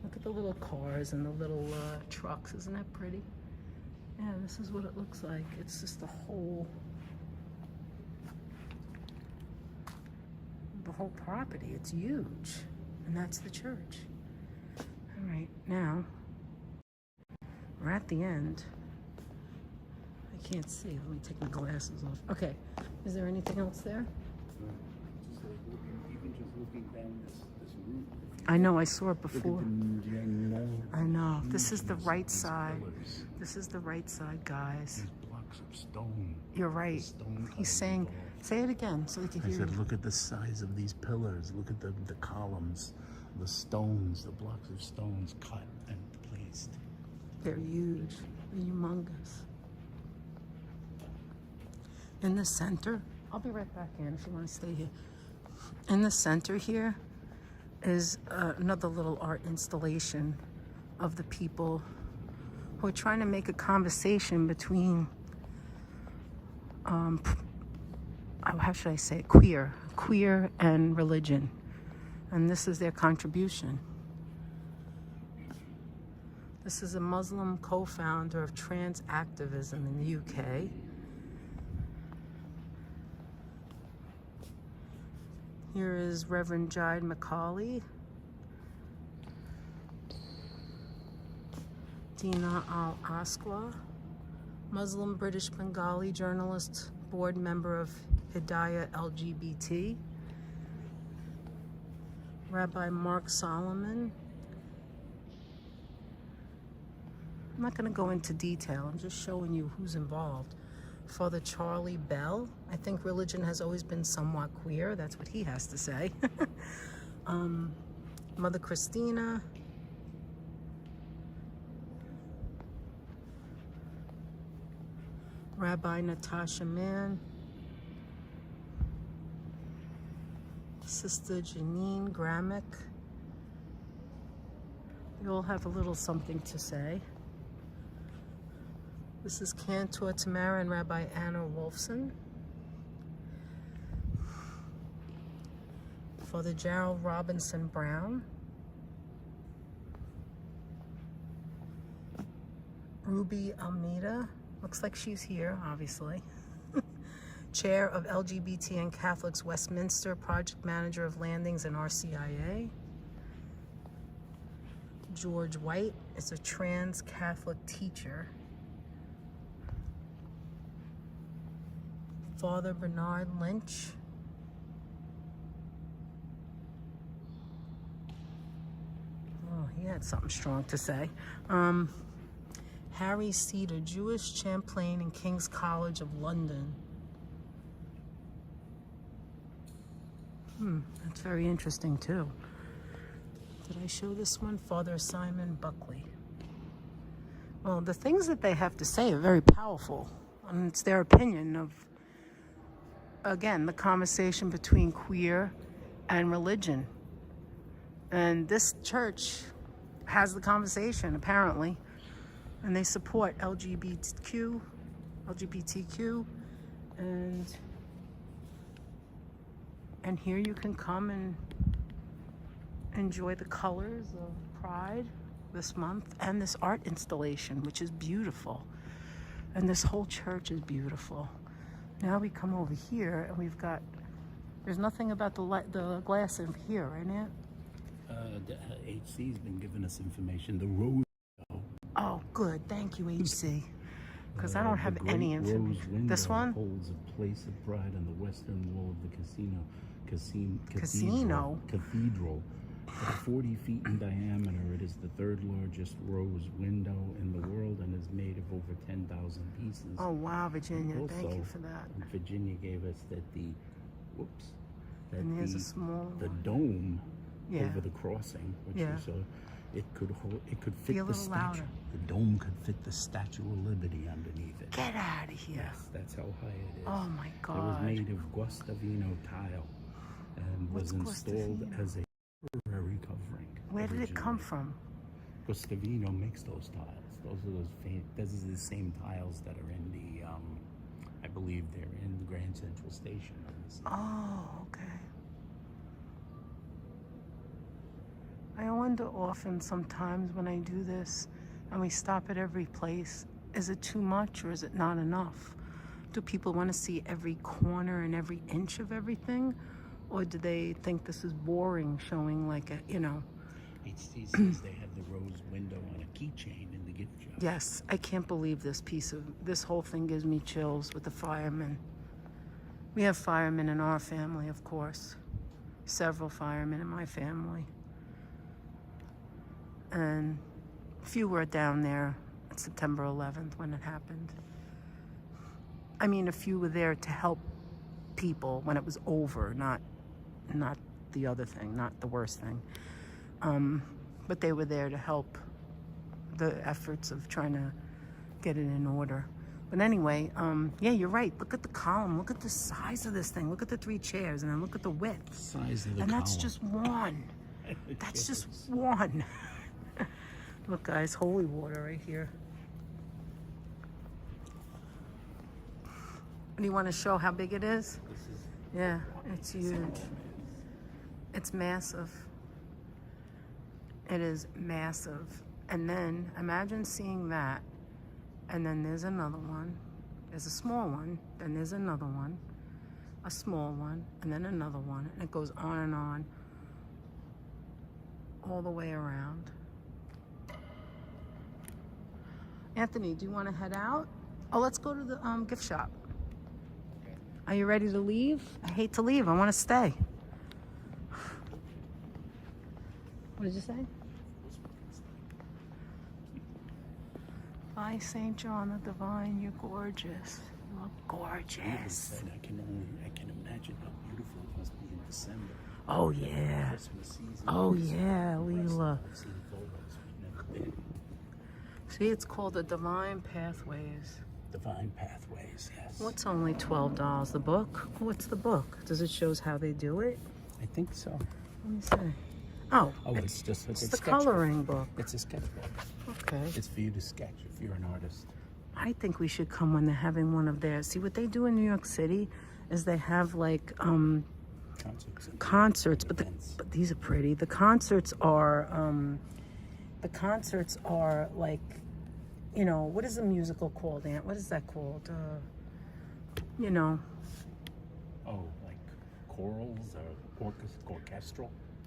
Look at the little cars and the little trucks. Isn't that pretty? Yeah, this is what it looks like. It's just the whole property. It's huge. And that's the church. All right, now we're at the end. I can't see. Let me take my glasses off. Okay, is there anything else there? Even just looking down this route. I know, I saw it Look before. at the I know. This is the right these side. pillars, This is the right side, guys. These blocks of stone. You're right. Stone He's saying, say it again so they can I hear said, you. look at the size of these pillars. Look at the columns, the stones, the blocks of stones cut and placed. They're huge. They're humongous. In the center, I'll be right back in if you want to stay here. In the center here is another little art installation of the people who are trying to make a conversation between, how should I say it, queer and religion. And this is their contribution. This is a Muslim co-founder of trans activism in the UK. Here is Reverend Jide Macaulay. Dina Al-Asqua, Muslim British Bengali journalist, board member of Hidayah LGBT. Rabbi Mark Solomon. I'm not going to go into detail. I'm just showing you who's involved. Father Charlie Bell. I think religion has always been somewhat queer. That's what he has to say. Mother Christina. Rabbi Natasha Mann. Sister Janine Gramick. They all have a little something to say. This is Cantor Tamara and Rabbi Anna Wolfson. Father Gerald Robinson Brown. Ruby Almeida. Looks like she's here, obviously. Chair of LGBT and Catholics Westminster, Project Manager of Landings and RCIA. George White is a trans Catholic teacher. Father Bernard Lynch. Oh, he had something strong to say. Harry Cedar, Jewish, Champlain and King's College of London. That's very interesting too. Did I show this one? Father Simon Buckley. Well, the things that they have to say are very powerful. And it's their opinion of, again, the conversation between queer and religion. And this church has the conversation, apparently. And they support LGBTQ, and here you can come and enjoy the colors of Pride this month and this art installation, which is beautiful. And this whole church is beautiful. Now we come over here and we've got, there's nothing about the glass in here, right, Aunt? The HC's been giving us information. The rose. Oh, good. Thank you, HC. Because I don't have any information. This one? Holds a place of pride on the western wall of the casino. Casino? Cathedral. At 40 feet in diameter, it is the third largest rose window in the world and is made of over 10,000 pieces. Oh, wow, Virginia. Also, thank you for that. Virginia gave us that And there's a small the one. dome Yeah. over the crossing, which Yeah. is it could fit Be a the little statue. louder. The dome could fit the Statue of Liberty underneath it. Get out of here. Yes, that's how high it is. Oh, my It God. was made of Guastavino tile and What's was installed Guastavino? as a temporary covering. Where did it come originally. from? Guastavino makes those tiles. Those are the same tiles that are in the, I believe they're in the Grand Central Station. Oh, okay. I wonder often sometimes when I do this and we stop at every place, is it too much or is it not enough? Do people want to see every corner and every inch of everything? Or do they think this is boring, showing like a, HT says they have the rose window on a keychain in the gift shop. Yes, I can't believe this whole thing gives me chills with the firemen. We have firemen in our family, of course. Several firemen in my family. And a few were down there on September 11th when it happened. I mean, a few were there to help people when it was over, not the other thing, not the worst thing. But they were there to help the efforts of trying to get it in order. But anyway, yeah, you're right. Look at the column. Look at the size of this thing. Look at the 3 chairs, and then look at the width. Size of the And that's column. just one. That's just one. Look, guys, holy water right here. Do you want to show how big it is? Yeah, it's huge. It's massive. It is massive. And then imagine seeing that, and then there's another one. There's a small one, then there's another one, a small one, and then another one, and it goes on, all the way around. Anthony, do you want to head out? Oh, let's go to the gift shop. Are you ready to leave? I hate to leave. I want to stay. What did you say? Bye, St. John the Divine. You're gorgeous. You look gorgeous. I can imagine how beautiful it must be in December. Oh, yeah. Christmas season. Oh, yeah, Leela. I've seen photos. We've never been. See, it's called the Divine Pathways. Divine Pathways, yes. What's only $12? The book? What's the book? Does it shows how they do it? I think so. Let me see. Oh, Oh, it's just like it's a the sketchbook. coloring book. It's a sketchbook. Okay. It's for you to sketch if you're an artist. I think we should come when they're having one of theirs. See, what they do in New York City is they have like concerts, but but these are pretty. The concerts are like, you know, what is the musical called, Aunt? What is that called? You know, Oh, like chorals or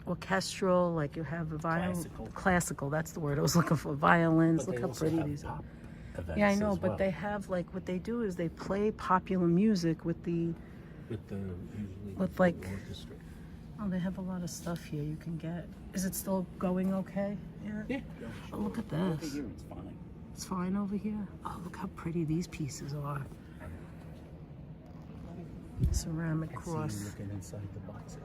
orchestral? like you have a violin. Classical. Classical, that's the word I was looking for. Violins. But Look they how also pretty have these are. pop events Yeah, I know, as but well. they have like what they do is they play popular music with the usually with, like- the orchestra. oh, they have a lot of stuff here you can get. Is it still going okay? Yeah. Oh, look at Over this. here it's fine. It's fine over here. Oh, look how pretty these pieces are. Ceramic I see cross. you looking inside the boxes.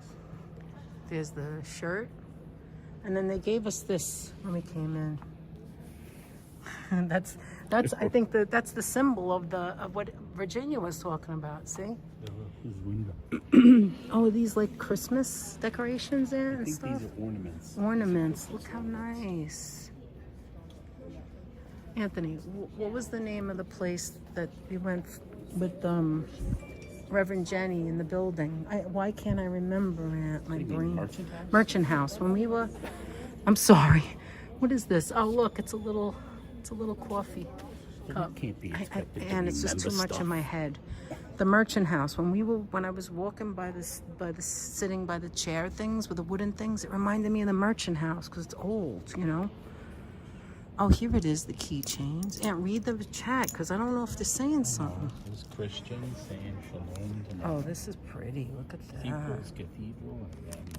There's the shirt. And then they gave us this when we came in. that's I think that's the symbol of what Virginia was talking about, see? His window. Oh, these like Christmas decorations there I and think stuff. these are ornaments. Ornaments. Look how nice. Anthony, what was the name of the place that we went with Reverend Jenny in the building? Why can't I remember it? My brain. Merchant House? Merchant House. When we were, I'm sorry. What is this? Oh, look, it's a little coffee cup. You can't be expected to And it's just too remember much stuff. in my head. The Merchant House. When I was walking sitting by the chair things with the wooden things, it reminded me of the Merchant House because it's old, you know. Oh, here it is, the keychains. And read the chat because I don't know if they're saying something. There's Christians saying shalom to Oh, this is pretty. Look at that. Cathedral.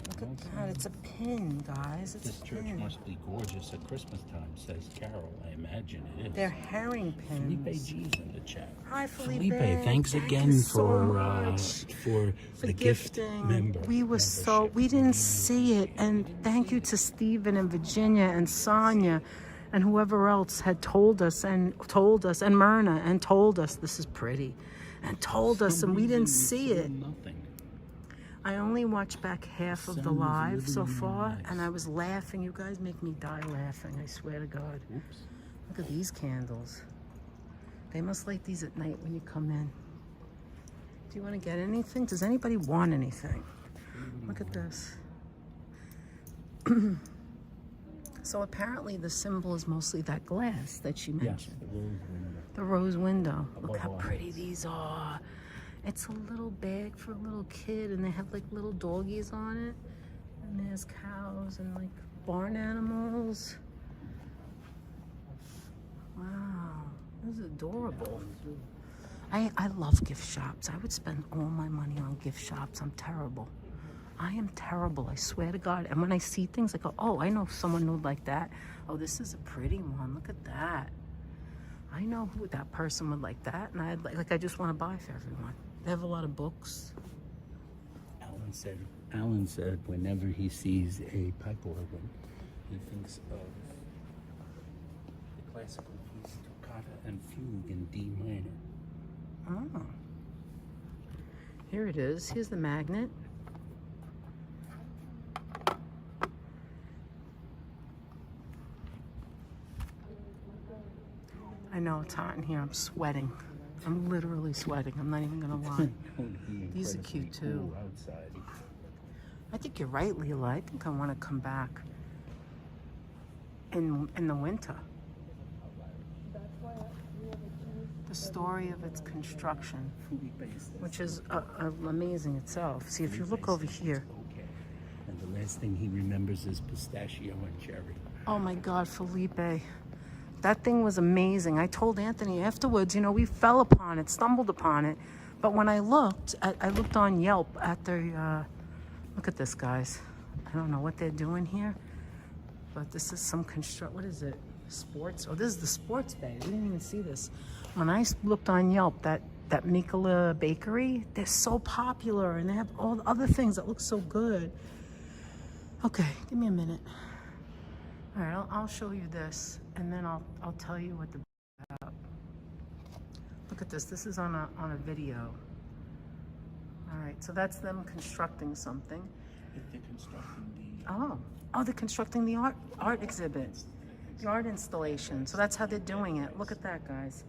Look at that. It's a pin, guys. It's This a church pin. must be gorgeous at Christmas time, says Carol. I imagine it is. They're herring Felipe pins. G's in the chat. Hi, Felipe. Felipe, thanks Thank again you so for much the gift gifting. member. We didn't see it, and thank you to Stephen and Virginia and Sonia and whoever else had told us and Myrna and told us this is pretty and told us, and we didn't see it. Nothing. I only watched back half of the Sun is live so living in far, our and I was laughing. You guys make me die laughing, I swear to God. Oops. Look at these candles. They must light these at night when you come in. Do you want to get anything? Does anybody want anything? Look at this. So apparently the symbol is mostly that glass that she Yes, mentioned. the rose window. The rose window. Look Above how all pretty else. these are. It's a little bag for a little kid, and they have like little doggies on it. And there's cows and like barn animals. Wow, this is adorable. I love gift shops. I would spend all my money on gift shops. I'm terrible. I am terrible, I swear to God. And when I see things, I go, oh, I know someone who would like that. Oh, this is a pretty one. Look at that. I know who that person would like that. And I just want to buy for everyone. They have a lot of books. Alan said whenever he sees a pipe organ, he thinks of the classical piece Toccata and Fugue in D minor. Oh. Here it is. Here's the magnet. I know it's hot in here. I'm sweating. I'm literally sweating. I'm not even going to lie. These are cute, too. Outside. I think you're right, Leela. I think I want to come back in the winter. The story of its construction, which is amazing itself. See, if you look over here. Okay. And the last thing he remembers is pistachio and cherry. Oh my God, Felipe. That thing was amazing. I told Anthony afterwards, you know, we fell upon it, stumbled upon it. But when I looked on Yelp at their, look at this, guys. I don't know what they're doing here, but this is some what is it? Sports? Oh, this is the sports bay. We didn't even see this. When I looked on Yelp, that Mikola bakery, they're so popular and they have all the other things that look so good. Okay, give me a minute. All right, I'll show you this, and then I'll tell you what the about. Look at this. This is on a video. All right, so that's them constructing something. They're constructing the... Oh, they're constructing the art exhibit, the art installation. So that's how they're doing it. Look at that, guys.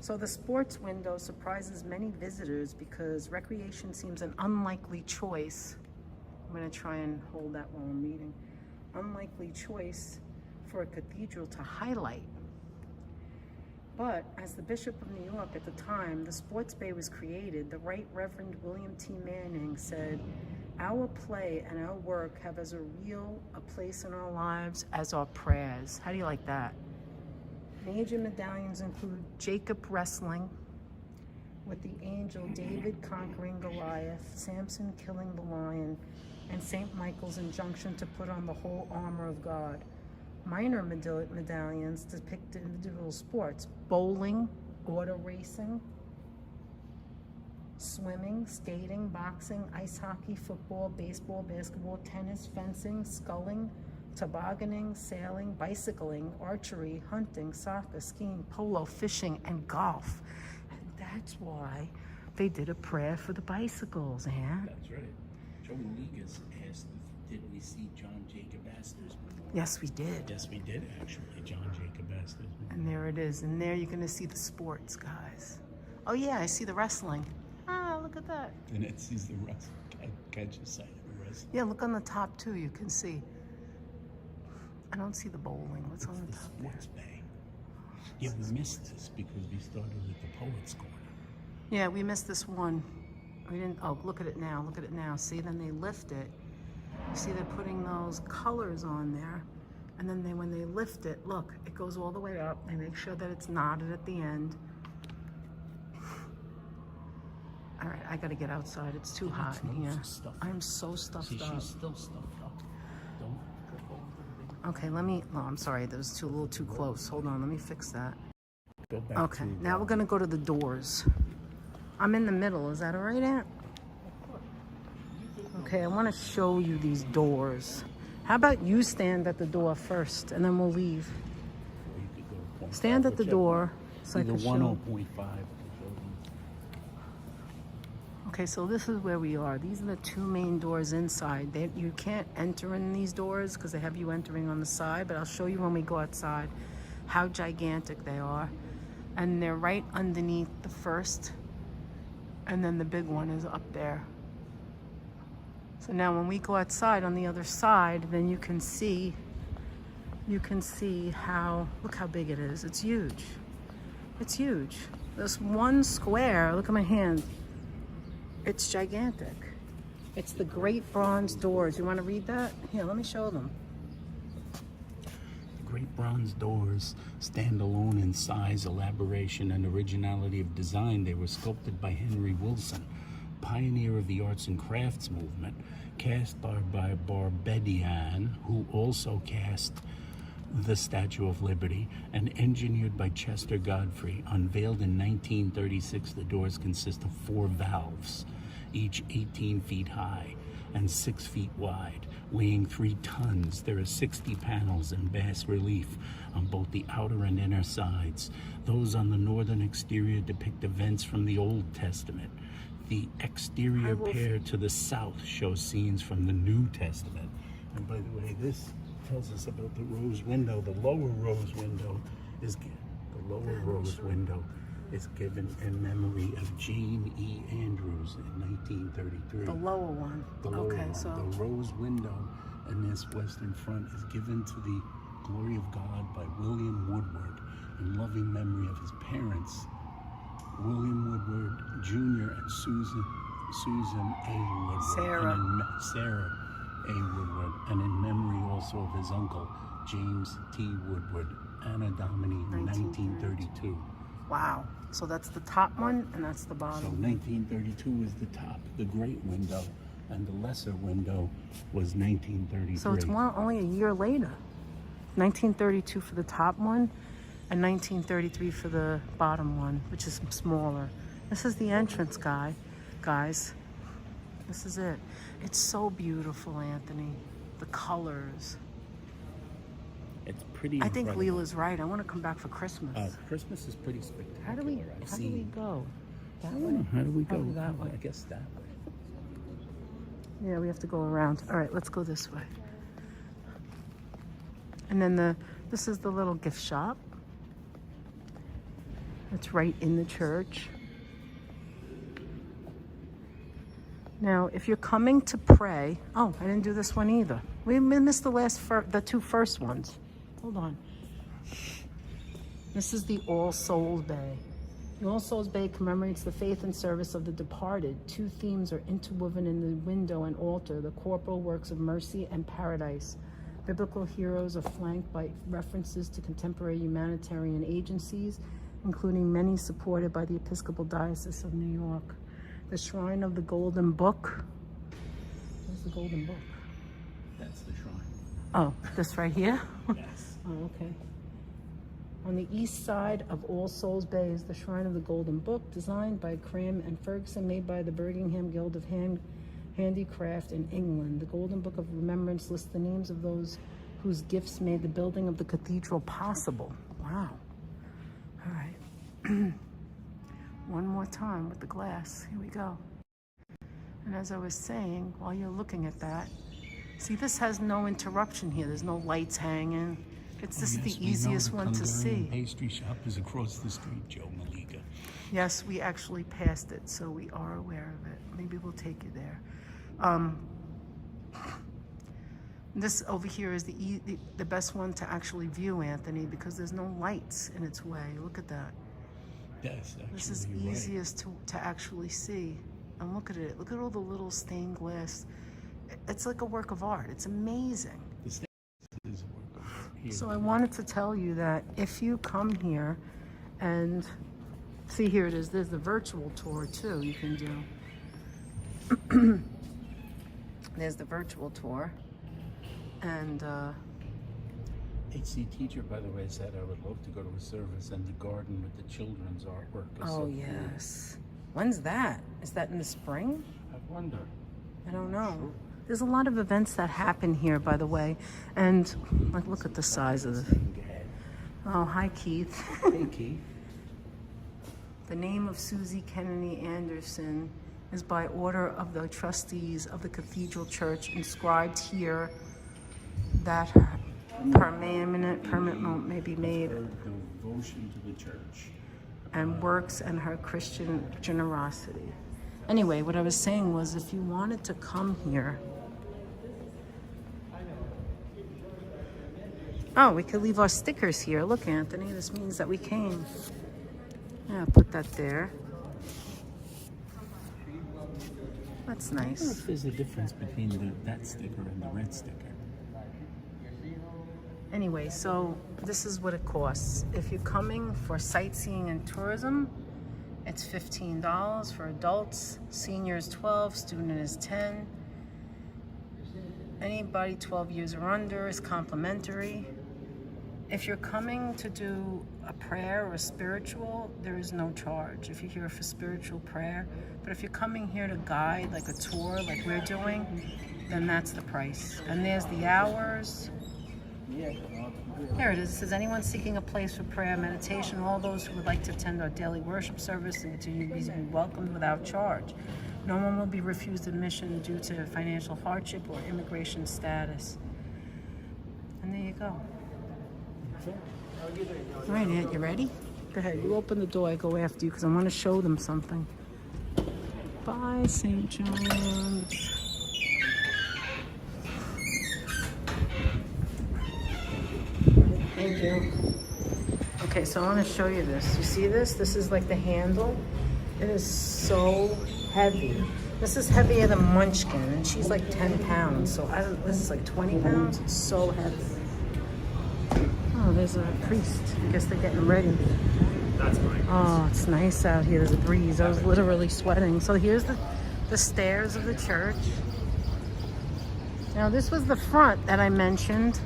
So the sports window surprises many visitors because recreation seems an unlikely choice. I'm going to try and hold that while I'm reading. Unlikely choice for a cathedral to highlight. But as the Bishop of New York at the time the sports bay was created, the Right Reverend William T. Manning said, "Our play and our work have as real a place in our lives as our prayers." How do you like that? Major medallions include Jacob wrestling with the angel, David conquering Goliath, Samson killing the lion, and St. Michael's injunction to put on the whole armor of God. Minor medallions depict individual sports: bowling, auto racing, swimming, skating, boxing, ice hockey, football, baseball, basketball, tennis, fencing, sculling, tobogganing, sailing, bicycling, archery, hunting, soccer, skiing, polo, fishing, and golf. And that's why they did a prayer for the bicycles, That's right. Joe Ligas asked, did we see John Jacob Astor's memorial? Yes, we did. Yes, we did, actually. John Jacob Astor's memorial. And there it is. And there you're going to see the sports, guys. Oh, yeah, I see the wrestling. Ah, look at that. And it sees the wrestling. Catch a sight of the wrestling. Yeah, look on the top, too. You can see. I don't see the bowling. What's on the top there? Sports bay. Yeah, we missed this because we started with the Poets' Corner. Yeah, we missed this one. We didn't. Oh, look at it now. Look at it now. See, then they lift it. You see, they're putting those colors on there. And then when they lift it, look, it goes all the way up. They make sure that it's knotted at the end. All right, I got to get outside. It's too hot in here. I'm so stuffed up. She's still stuffed up. Don't trip over the... Okay, let me... Oh, I'm sorry. That was a little too close. Hold on. Let me fix that. Go back Okay, now we're going to go to the doors. I'm in the middle. Is that all right, Aunt? Okay, I want to show you these doors. How about you stand at the door first, and then we'll leave. Stand at the door so I can show. 1.5. Okay, so this is where we are. These are the two main doors inside. You can't enter in these doors because they have you entering on the side, but I'll show you when we go outside how gigantic they are. And they're right underneath the first, and then the big one is up there. So now when we go outside on the other side, then you can see how, look how big it is. It's huge. It's huge. This one square, look at my hand. It's gigantic. It's the Great Bronze Doors. You want to read that? Here, let me show them. Great bronze doors stand alone in size, elaboration, and originality of design. They were sculpted by Henry Wilson, pioneer of the arts and crafts movement, cast by Barbedian, who also cast the Statue of Liberty, and engineered by Chester Godfrey. Unveiled in 1936, the doors consist of 4 valves, each 18 feet high and 6 feet wide, weighing 3 tons. There are 60 panels in bas relief on both the outer and inner sides. Those on the northern exterior depict events from the Old Testament. The exterior pair to the south shows scenes from the New Testament. And by the way, this tells us about the rose window. The lower rose window is given in memory of Jane E. Andrews in 1933. The lower one. The lower Okay, one. so The rose window in this western front is given to the glory of God by William Woodward in loving memory of his parents, William Woodward Jr. and Susan A. Woodward. Sarah A. Woodward, and in memory also of his uncle, James T. Woodward, Anna Domini, 1932. Wow. So that's the top one and that's the So bottom. 1932 is the top, the great window, and the lesser window was 1933. So it's only a year later. 1932 for the top one and 1933 for the bottom one, which is smaller. This is the entrance, guys. This is it. It's so beautiful, Anthony. The colors. It's pretty I think incredible. Leela's right. I want to come back for Christmas. Christmas is pretty spectacular. How do we go? That I way? don't know. How do we go? Probably that way. I guess that way. Yeah, we have to go around. All right, let's go this way. And then this is the little gift shop. It's right in the church. Now, if you're coming to pray, oh, I didn't do this one either. We missed the two first ones. Hold on. This is the All Souls Bay. The All Souls Bay commemorates the faith and service of the departed. Two themes are interwoven in the window and altar: the corporal works of mercy and paradise. Biblical heroes are flanked by references to contemporary humanitarian agencies, including many supported by the Episcopal Diocese of New York. The Shrine of the Golden Book. Where's the Golden Book? That's the shrine. Oh, this right here? Yes. Oh, okay. On the east side of All Souls Bay is the Shrine of the Golden Book, designed by Cram and Ferguson, made by the Birmingham Guild of Handicraft in England. The Golden Book of Remembrance lists the names of those whose gifts made the building of the cathedral possible. Wow. All right. One more time with the glass. Here we go. And as I was saying, while you're looking at that, see, this has no interruption here. There's no lights hanging. This is the easiest one to see. Pastry shop is across the street, Joe Malika. Yes, we actually passed it, so we are aware of it. Maybe we'll take you there. This over here is the best one to actually view, Anthony, because there's no lights in its way. Look at that. Yes, actually, This is you're easiest to actually see. And look at it. Look at all the little stained glass. It's like a work of art. It's amazing. The stage is a work of art here. So I wanted to tell you that if you come here and see, here it is. There's the virtual tour too you can do. There's the virtual tour. And HC teacher, by the way, said I would love to go to a service in the garden with the children's artwork. Is oh so yes. When's that? Is that in the spring? cool. I wonder. I don't know. Sure. There's a lot of events that happen here, by the way. And like, look at the size of the... Oh, hi, Keith. Hey, Keith. The name of Susie Kennedy Anderson is by order of the trustees of the Cathedral Church, inscribed here that her permanent may be made, Her devotion to the church. and works and her Christian generosity. Anyway, what I was saying was, if you wanted to come here, oh, we could leave our stickers here. Look, Anthony, this means that we came. Yeah, put that there. That's I wonder nice. if there's a difference between that sticker and the red sticker. Anyway, so this is what it costs. If you're coming for sightseeing and tourism, it's $15 for adults. Senior is 12, student is 10. Anybody 12 years or under is complimentary. If you're coming to do a prayer or a spiritual, there is no charge if you're here for spiritual prayer. But if you're coming here to guide, like a tour, like we're doing, then that's the price. And there's the hours. There it is. It says, anyone seeking a place for prayer, meditation, all those who would like to attend our daily worship service and continue to be welcomed without charge. No one will be refused admission due to financial hardship or immigration status. And there you go. All right, Aunt, you ready? Go ahead. You open the door. I go after you because I want to show them something. Bye, St. John's. Thank you. Okay, so I want to show you this. You see this? This is like the handle. It is so heavy. This is heavier than Munchkin, and she's like 10 pounds. So this is like 20 pounds. It's so heavy. Oh, there's a priest. I guess they're getting ready. That's right. Oh, it's nice out here. There's a breeze. I was literally sweating. So here's the stairs of the church. Now this was the front that I mentioned.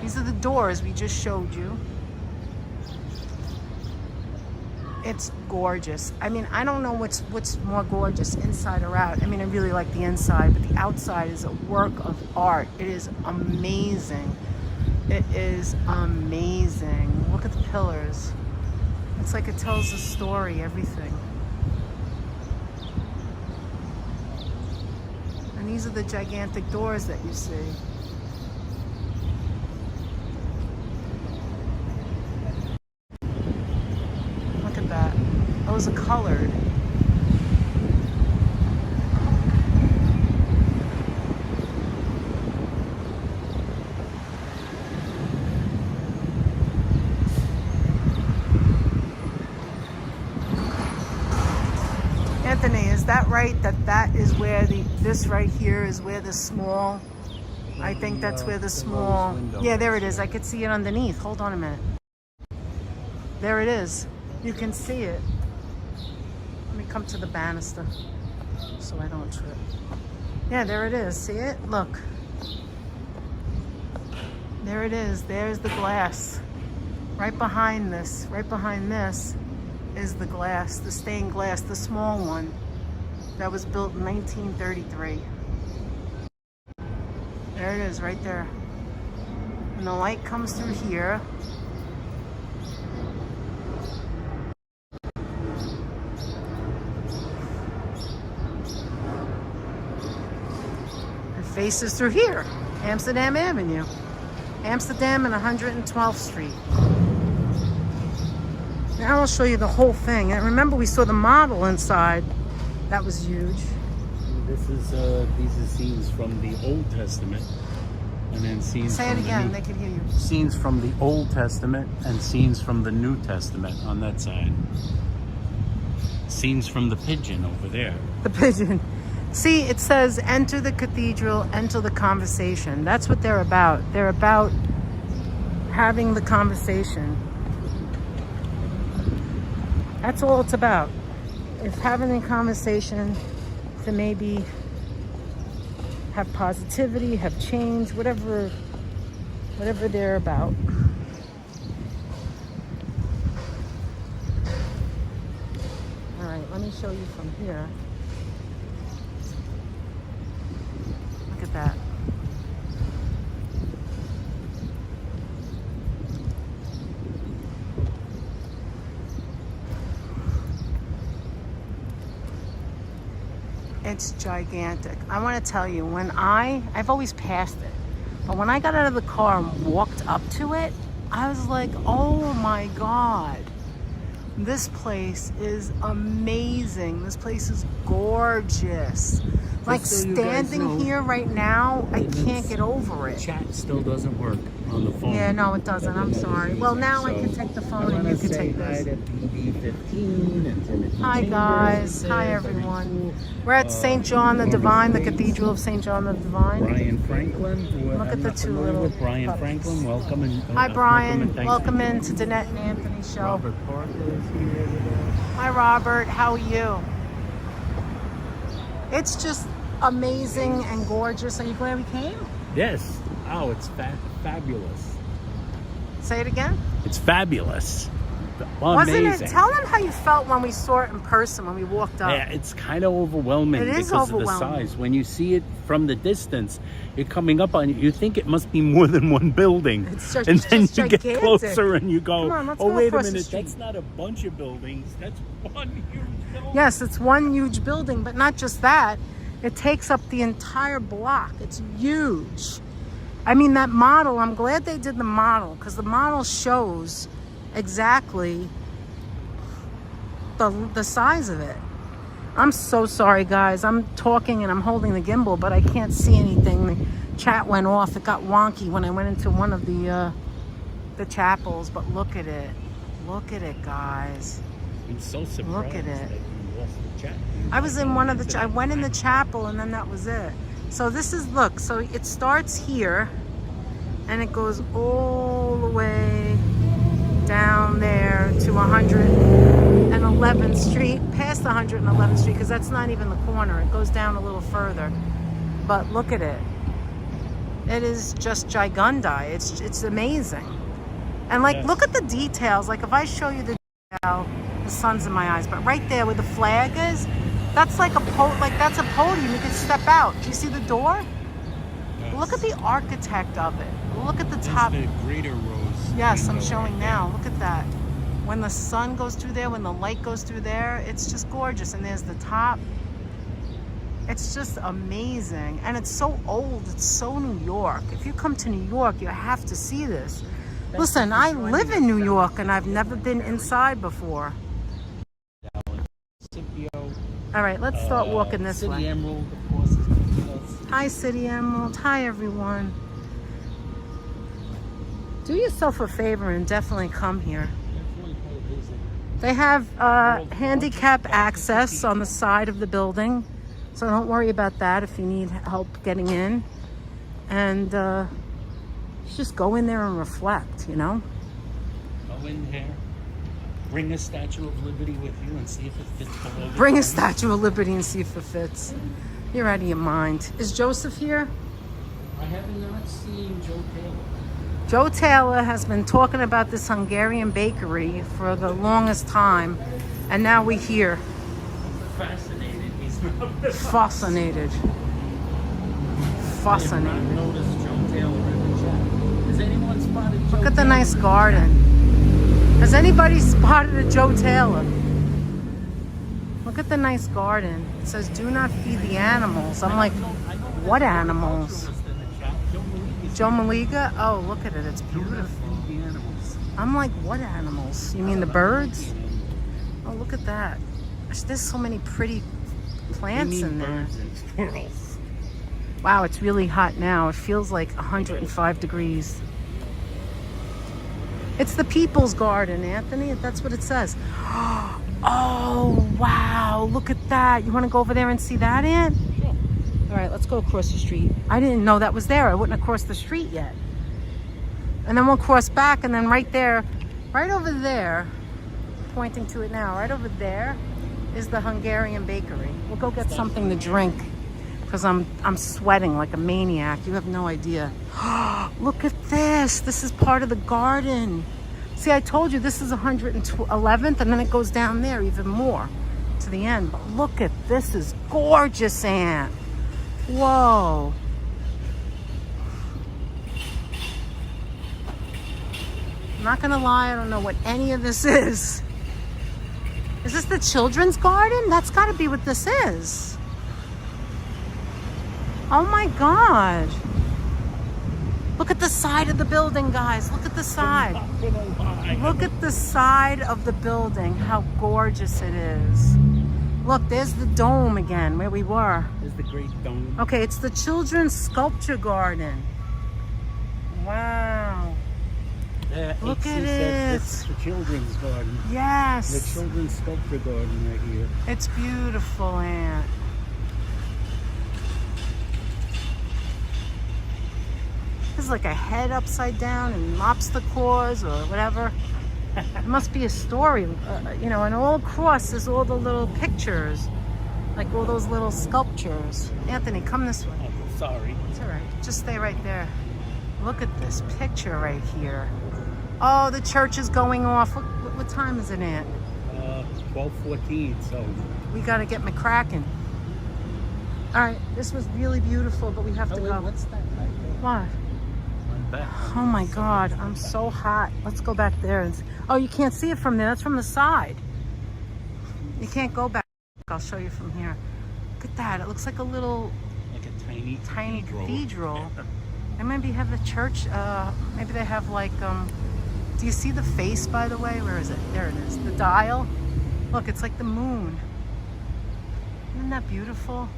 These are the doors we just showed you. It's gorgeous. I mean, I don't know what's more gorgeous, inside or out. I mean, I really like the inside, but the outside is a work of art. It is amazing. It is amazing. Look at the pillars. It's like it tells a story, everything. And these are the gigantic doors that you see. Look at that. Those are colored. Anthony, is that right? That is where this right here is where the small, I think that's where the small, yeah, there it is. I could see it underneath. Hold on a minute. There it is. You can see it. Let me come to the banister so I don't trip. Yeah, there it is. See it? Look. There it is. There's the glass. Right behind this is the glass, the stained glass, the small one that was built in 1933. There it is, right there. And the light comes through here. It faces through here, Amsterdam Avenue. Amsterdam and 112th Street. Now I'll show you the whole thing. And remember, we saw the model inside. That was huge. These are scenes from the Old Testament, and then scenes. Say it again. They can hear you. Scenes from the Old Testament and scenes from the New Testament on that side. Scenes from the pigeon over there. The pigeon. See, it says, enter the cathedral, enter the conversation. That's what they're about. They're about having the conversation. That's all it's about. It's having a conversation to maybe have positivity, have change, whatever they're about. All right, let me show you from here. Look at that. It's gigantic. I want to tell you, when I've always passed it, but when I got out of the car and walked up to it, I was like, oh my God, this place is amazing. This place is gorgeous. Like, standing here right now, I can't get over it. Chat still doesn't work on the phone. Yeah, no, it doesn't. I'm sorry. Well, now I can take the phone and you can take this. Hi, guys. Hi, everyone. We're at St. John the Divine, the Cathedral of St. John the Divine. Brian Franklin. Look at the two little Brian puppies. Franklin, welcome. Hi, Brian. Welcome into Danette and Anthony's show. Robert Parker is here today. Hi, Robert. How are you? It's just amazing and gorgeous. Are you glad we came? Yes. Oh, it's fabulous. Say it again. It's fabulous. Wasn't Amazing. it? Tell them how you felt when we saw it in person, when we walked up. Yeah, it's kind of overwhelming It is because overwhelming. of the size. When you see it from the distance, you're coming up on it. You think it must be more than one building. It's just, and it's then just you gigantic. get closer and you go, Come on, let's oh, go wait a across the minute, street. that's not a bunch of buildings. That's one huge building. Yes, it's one huge building, but not just that. It takes up the entire block. It's huge. I mean, that model, I'm glad they did the model, because the model shows exactly the size of it. I'm so sorry, guys. I'm talking and I'm holding the gimbal, but I can't see anything. The chat went off. It got wonky when I went into one of the chapels, but look at it. Look at it, guys. I'm so surprised Look at it. that you lost the chat. I was in one of the, I went in the chapel and then that was it. So this is, look, so it starts here And it goes all the way down there to 111th Street, past 111th Street, because that's not even the corner. It goes down a little further. But look at it. It is just gigundai. It's amazing. And like, Yes. look at the details. Like if I show you the detail, the sun's in my eyes, but right there where the flag is, that's like that's a podium. You could step out. Do you see the door? Yes. Look at the architect of it. Look at the There's top. the greater rose. Yes, I'm window showing right now. Look at that. When the sun goes through there, when the light goes through there, it's just gorgeous. And there's the top. It's just amazing. And it's so old. It's so New York. If you come to New York, you have to see this. Listen, I live in New York and I've never been inside before. All right, let's start walking this City way. Emerald, of course, is Hi, City Emerald. Hi, everyone. Do yourself a favor and definitely come here. They have handicap access on the side of the building, so don't worry about that if you need help getting in. And just go in there and reflect, you know? Go in there, bring a Statue of Liberty with you and see if it fits below the Bring a tongue. Statue of Liberty and see if it fits. You're out of your mind. Is Joseph here? I have not seen Joe Taylor. Joe Taylor has been talking about this Hungarian bakery for the longest time, and now we're here. Fascinated. He's not. Fascinated. I have not noticed Joe Taylor in the chat. Has anyone spotted Joe Look at the Taylor? nice garden. Has anybody spotted a Joe Taylor? Look at the nice garden. It says, do not feed the animals. I'm like, what animals? Joe Maliga? Oh, look at it. It's beautiful. Feed the animals. I'm like, what animals? You mean the birds? Oh, look at that. There's so many pretty plants in there. Birds and squirrels. Wow, it's really hot now. It feels like 105 degrees. It's the People's Garden, Anthony. That's what it says. Oh, wow. Look at that. You want to go over there and see that, Aunt? Sure. All right, let's go across the street. I didn't know that was there. I wouldn't have crossed the street yet. And then we'll cross back, and then right there, right over there, pointing to it now, right over there is the Hungarian bakery. We'll go get something to drink because I'm sweating like a maniac. You have no idea. Look at this. This is part of the garden. See, I told you this is 111th, and then it goes down there even more to the end. But look at this. Is gorgeous, Aunt. Whoa. I'm not gonna lie, I don't know what any of this is. Is this the children's garden? That's gotta be what this is. Oh my God. Look at the side of the building, guys. Look at the side. Look at the side of the building, how gorgeous it is. Look, there's the dome again, where we were. There's the great dome. Okay, it's the children's sculpture garden. Wow. Look at This it. is the children's garden. Yes. The children's sculpture garden right here. It's beautiful, Aunt. This is like a head upside down and lobster claws or whatever. It must be a story, you know, and all across there's all the little pictures, like all those little sculptures. Anthony, come this way. Oh, sorry. It's all right. Just stay right there. Look at this picture right here. Oh, the church is going off. What time is it, Aunt? 12:14. So We got to get McCracken. All right, this was really beautiful, but we have to go. what's that right there? What? I'm back. Oh my God, I'm so hot. Let's go back there. And oh, you can't see it from there. That's from the side. You can't go back. I'll show you from here. Look at that. It looks like a little Like a tiny cathedral. They maybe have a church. Maybe they have like, do you see the face, by the way? Where is it? There it is. The dial. Look, it's like the moon. Isn't that beautiful?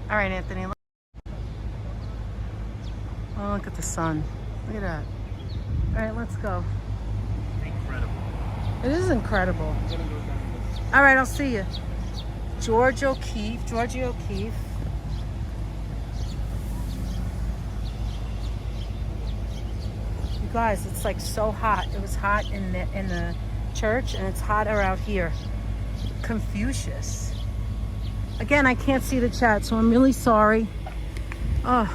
All right, Anthony. Oh, look at the sun. Look at that. All right, let's go. Incredible. It is incredible. I'm gonna go down this. All right, I'll see you. Georgie O'Keeffe. You guys, it's like so hot. It was hot in the church, and it's hotter out here. Confucius. Again, I can't see the chat, so I'm really sorry. Oh.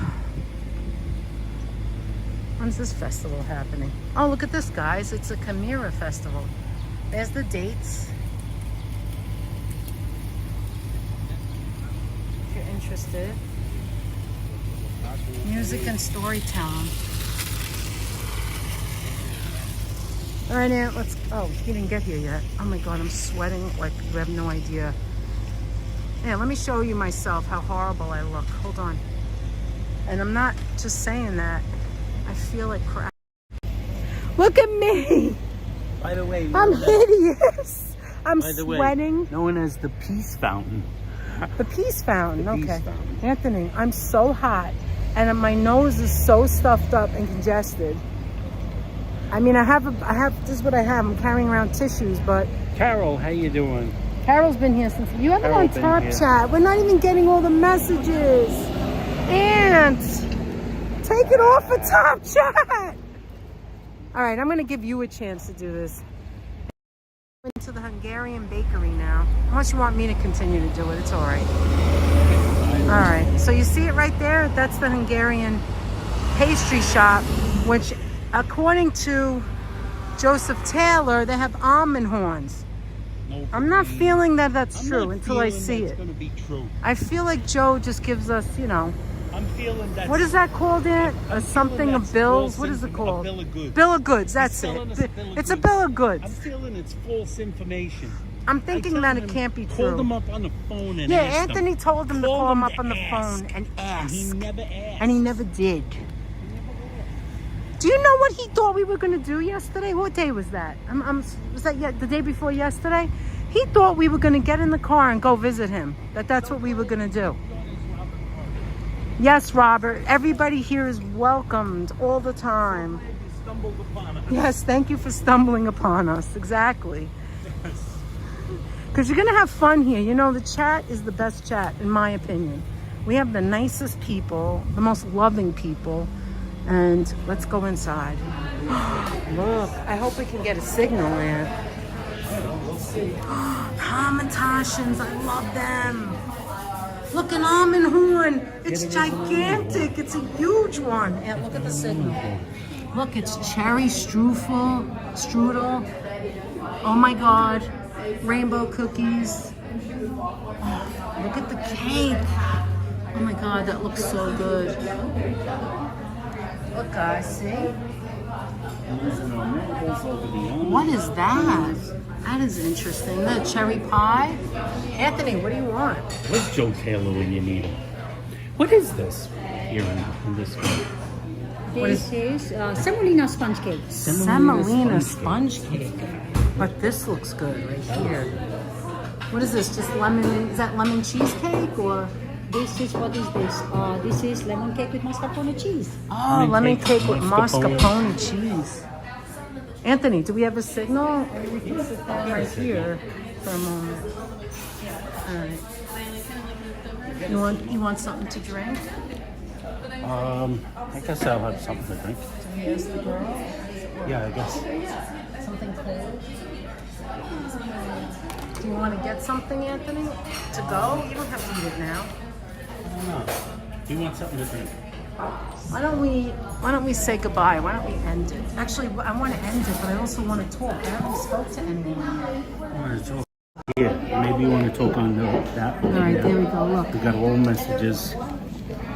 When's this festival happening? Oh, look at this, guys. It's a Chimera festival. There's the dates. If you're interested. Music and storytelling. All right, Aunt, let's... Oh, he didn't get here yet. Oh my God, I'm sweating like you have no idea. Yeah, let me show you myself, how horrible I look. Hold on. And I'm not just saying that. I feel like crap. Look at me! By the way, I'm hideous. I'm by the sweating. Way, known as the Peace Fountain. The Peace Fountain, The Peace okay. Fountain. Anthony, I'm so hot. And my nose is so stuffed up and congested. I mean, I have, this is what I have. I'm carrying around tissues, but... Carol, how you doing? Carol's been here since... You haven't on Top Chat. We're not even getting all the messages. And take it off of Top Chat. All right, I'm going to give you a chance to do this. Into the Hungarian bakery now. Unless you want me to continue to do it, it's all right. All right, so you see it right there? That's the Hungarian pastry shop, which, according to Joseph Taylor, they have almond horns. No, I'm not feeling that that's I'm true not until I feeling see that's it. Gonna be true. I feel like Joe just gives us, you know, I'm feeling that. what is that called, Aunt? I'm Something feeling of that's bills? false What is it info- called? A bill of goods. Bill of goods, that's selling it. us a bill of It's a goods. bill of goods. I'm feeling it's false information. I'm thinking that it can't be Called true. him up on the phone and Yeah, asked Anthony him. told him to Called call him him up to on the ask. phone and And ask. he never asked. And he never did. Do you know what he thought we were going to do yesterday? What day was that? Was that the day before yesterday? He thought we were going to get in the car and go visit him. That's what we were going to do. Yes, Robert. Everybody here is welcomed all the time. Stumbled upon us. Yes, thank you for stumbling upon us. Exactly. Because you're going to have fun here. You know, the chat is the best chat, in my opinion. We have the nicest people, the most loving people. And let's go inside. Look, I hope we can get a signal in. Hamantaschens, I love them. Look, an almond horn. It's gigantic. It's a huge one. And look at the signal. Look, it's cherry strudel. Oh my God. Rainbow cookies. Oh, look at the cake. Oh my God, that looks so good. Look, guys, see? What is that? That is interesting. The cherry pie. Anthony, what do you want? Where's Joe Taylor when you need him? What is this here in this one? This is semolina sponge cake. Semolina sponge cake. But this looks good right here. What is this? Just lemon? Is that lemon cheesecake or? This is what is this? This is lemon cake with mascarpone cheese. Oh, lemon cake with mascarpone cheese. Anthony, do we have a signal? Or we can sit down right here for a moment. All right. You want something to drink? I guess I'll have something to drink. Do we ask the girl? Yeah, I guess. Something cold? Do you want to get something, Anthony? To go? You don't have to eat it now. I don't know. Do you want something to drink? Why don't we say goodbye? Why don't we end it? Actually, I want to end it, but I also want to talk. I haven't spoke to anyone yet. I want to talk. Yeah, maybe you want to talk on that. All right, there we go. Look. We got all messages.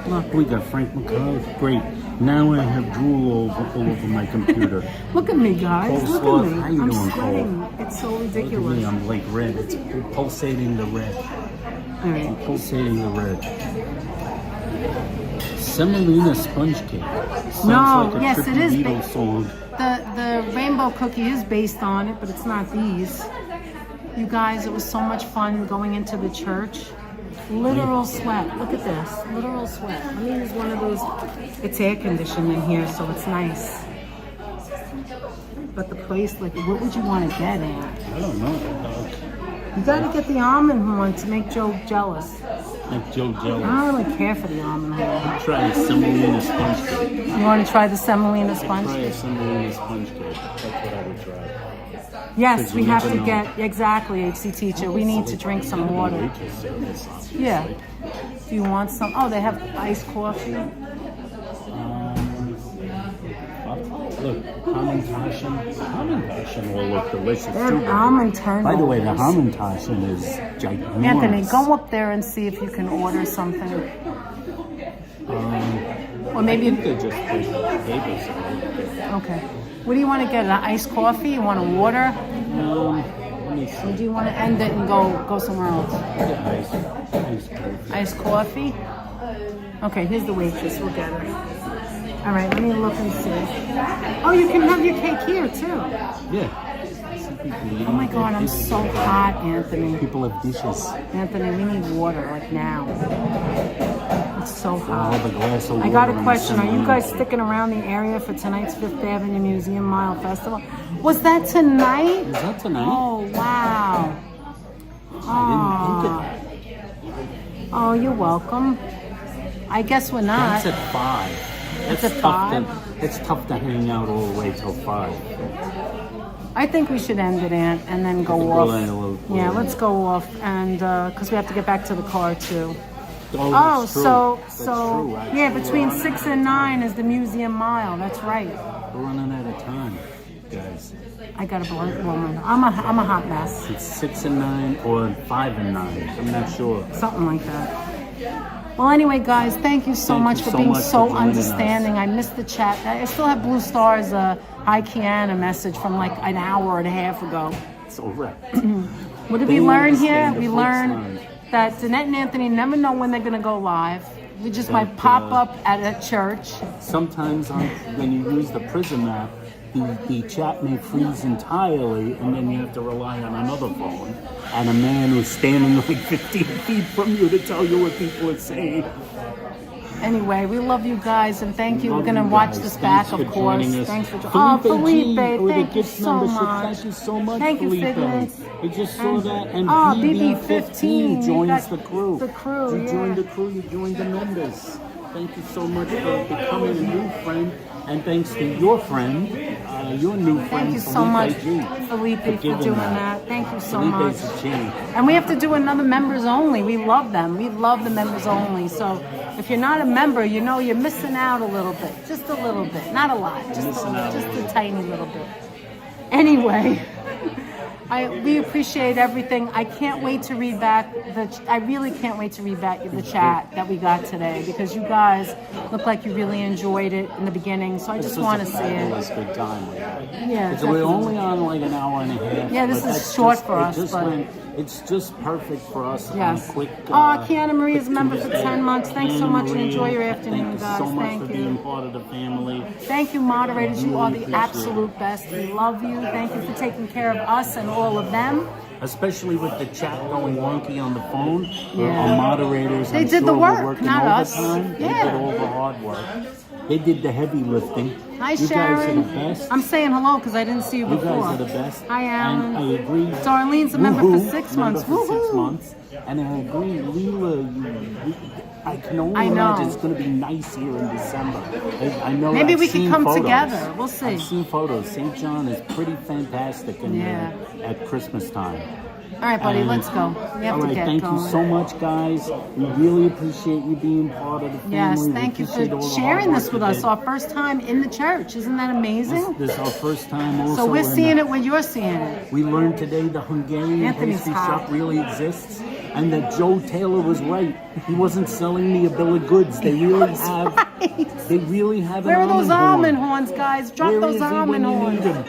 Look. We got Frank McCall. Great. Now I have drool all over my computer. Look at me, guys. Cole Look Sloth, at me. how you I'm doing, sweating. Cole? It's so Look at me, ridiculous. I'm like red. It's pulsating the red. All right. Pulsating the red. Semolina sponge cake. Sounds No, like a yes, it is Trippy Beetle ba- song. The rainbow cookie is based on it, but it's not these. You guys, it was so much fun going into the church. Literal sweat. Look at this. Literal sweat. I mean, it's one of those. It's air conditioned in here, so it's nice. But the place, like, what would you want to get at? I don't know. You gotta get the almond one to make Joe jealous. Like Joe Jello. I don't really care for the almond horn. Try a semolina sponge cake. You want to try the semolina sponge? Try a semolina sponge cake. That's what I would try. Yes, 'Cause we you have never to know. get, exactly, HC teacher. We need to drink some water. Waitress service, obviously. Yeah. Do you want some? Oh, they have iced coffee. Look, Hamantaschen will look delicious They're too. almond turnovers. By the way, the Hamantaschen is ginormous. Anthony, go up there and see if you can order something. Or maybe. I think they just put papers on it. Okay. What do you want to get? An iced coffee? You want a water? Let me see. Or do you want to end it and go somewhere else? Ice Iced coffee? Okay, here's the waitress. We'll get her. All right, let me look and see. Oh, you can have your cake here too. Yeah. Oh my God, I'm so hot, Anthony. People have dishes. Anthony, we need water like now. It's so I'll hot. have a glass of I got a water question. and Are you some guys wine. sticking around the area for tonight's Fifth Avenue Museum Mile Festival? Was that tonight? Is that tonight? Oh, wow. I Oh, you're welcome. I guess we're not. That's at 5. It's It's at tough 5? It's tough to hang out all the way till 5. I think we should end it, Aunt, and then go Go off. in a little- Yeah, let's go off, and because we have to get back to the car too. Oh, Oh, that's true. so That's true, actually. yeah, between 6 and 9 is the museum mile. That's right. We're running out of time, guys. I got a blunt woman. I'm a hot mess. It's 6 and 9 or 5 and 9. I'm not sure. Something like that. Well, anyway, guys, thank you so Thank much you for so being much so for joining us. understanding. I missed the chat. I still have Blue Star's hi Kiana message from like an hour and a half ago. It's all right. What did They we learn understand here? the We folks learned learn. that Danette and Anthony never know when they're going to go live. We just might That, pop up at a church. Sometimes when you use the prison app, the chat may freeze entirely, and then you have to rely on another phone and a man who's standing like 15 feet from you to tell you what people are saying. Anyway, we love you guys and thank you. Love We're going to you watch guys. this Thanks back, for of course. joining us. Thanks for Felipe Felipe, G with a thank you gift so membership. much. Thank you so much, Thank you, Felipe. Figments. We just saw that. And Oh, BB15 BB15 joins got the crew. the crew, You yeah. joined the crew. You joined the members. Thank you so much for becoming a new friend. And thanks to your friend, your new friend, Thank you so much, G, Felipe, for giving doing that. Thank you so Felipe's much. a G. And we have to do another members only. We love them. We love the members only. So if you're not a member, you know you're missing out a little bit. Just a little bit. Not a lot. Just a tiny little bit. Anyway, we appreciate everything. I can't wait to read back I really can't wait to read back the chat that we got today because you guys look like you really enjoyed it in the beginning. So I just want to see it. It was a good time. We had. Yeah, So we're definitely. only on like an hour and a half. Yeah, this but is that's short just- for it us, just but- it's just perfect for us. Yes. On a quick, Kiana Marie is a quick member for Tuesday. 10 months. Thanks so Kiana much and Marie, enjoy your afternoon, thank guys. you so much Thank for you. being part of the family. Thank you, moderators. You are the Really appreciate absolute best. We love you. Thank you for taking care of us and all of them. Especially with the chat going wonky on the phone. Yeah. Our moderators, They I'm did the sure, work, were working not us. overtime. They Yeah. did all the hard work. They did the heavy lifting. Hi, you Sharon. guys are the best. I'm saying hello because I didn't see you You before. guys are the best. Hi, Alan. And I agree. Darlene's a member for 6 months. Member for 6 Woohoo. months. And I agree, Leela, I can only I know. imagine it's going to be nice here in December. I know. Maybe I've we could seen come photos. together. We'll see. I've seen photos. St. John is pretty fantastic in there at Christmas time. All right, buddy, And- let's go. We have all to right, get thank going. you so much, guys. We really appreciate you being part of the family. Yes, We thank you appreciate for all the sharing hard this work with you us. did. Our first time in the church. Isn't that amazing? This is our first time also. So we're in seeing the- it when you're seeing it. We learned today the Hungarian Anthony's pastry hot. shop really exists, and that Joe Taylor was right. He wasn't selling me a bill of goods. They really have. Right. They really have. Where are an those almond almond horn. horns, guys? Drop Where those is he when almond you horns. need him?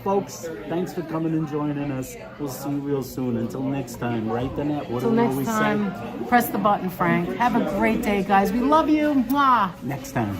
Folks, thanks for coming and joining us. We'll see you real soon. Until next time, right, Danette? What Till do we next always time, press the button, Frank. Have a great day, guys. We love you. Mwah. say? Next time.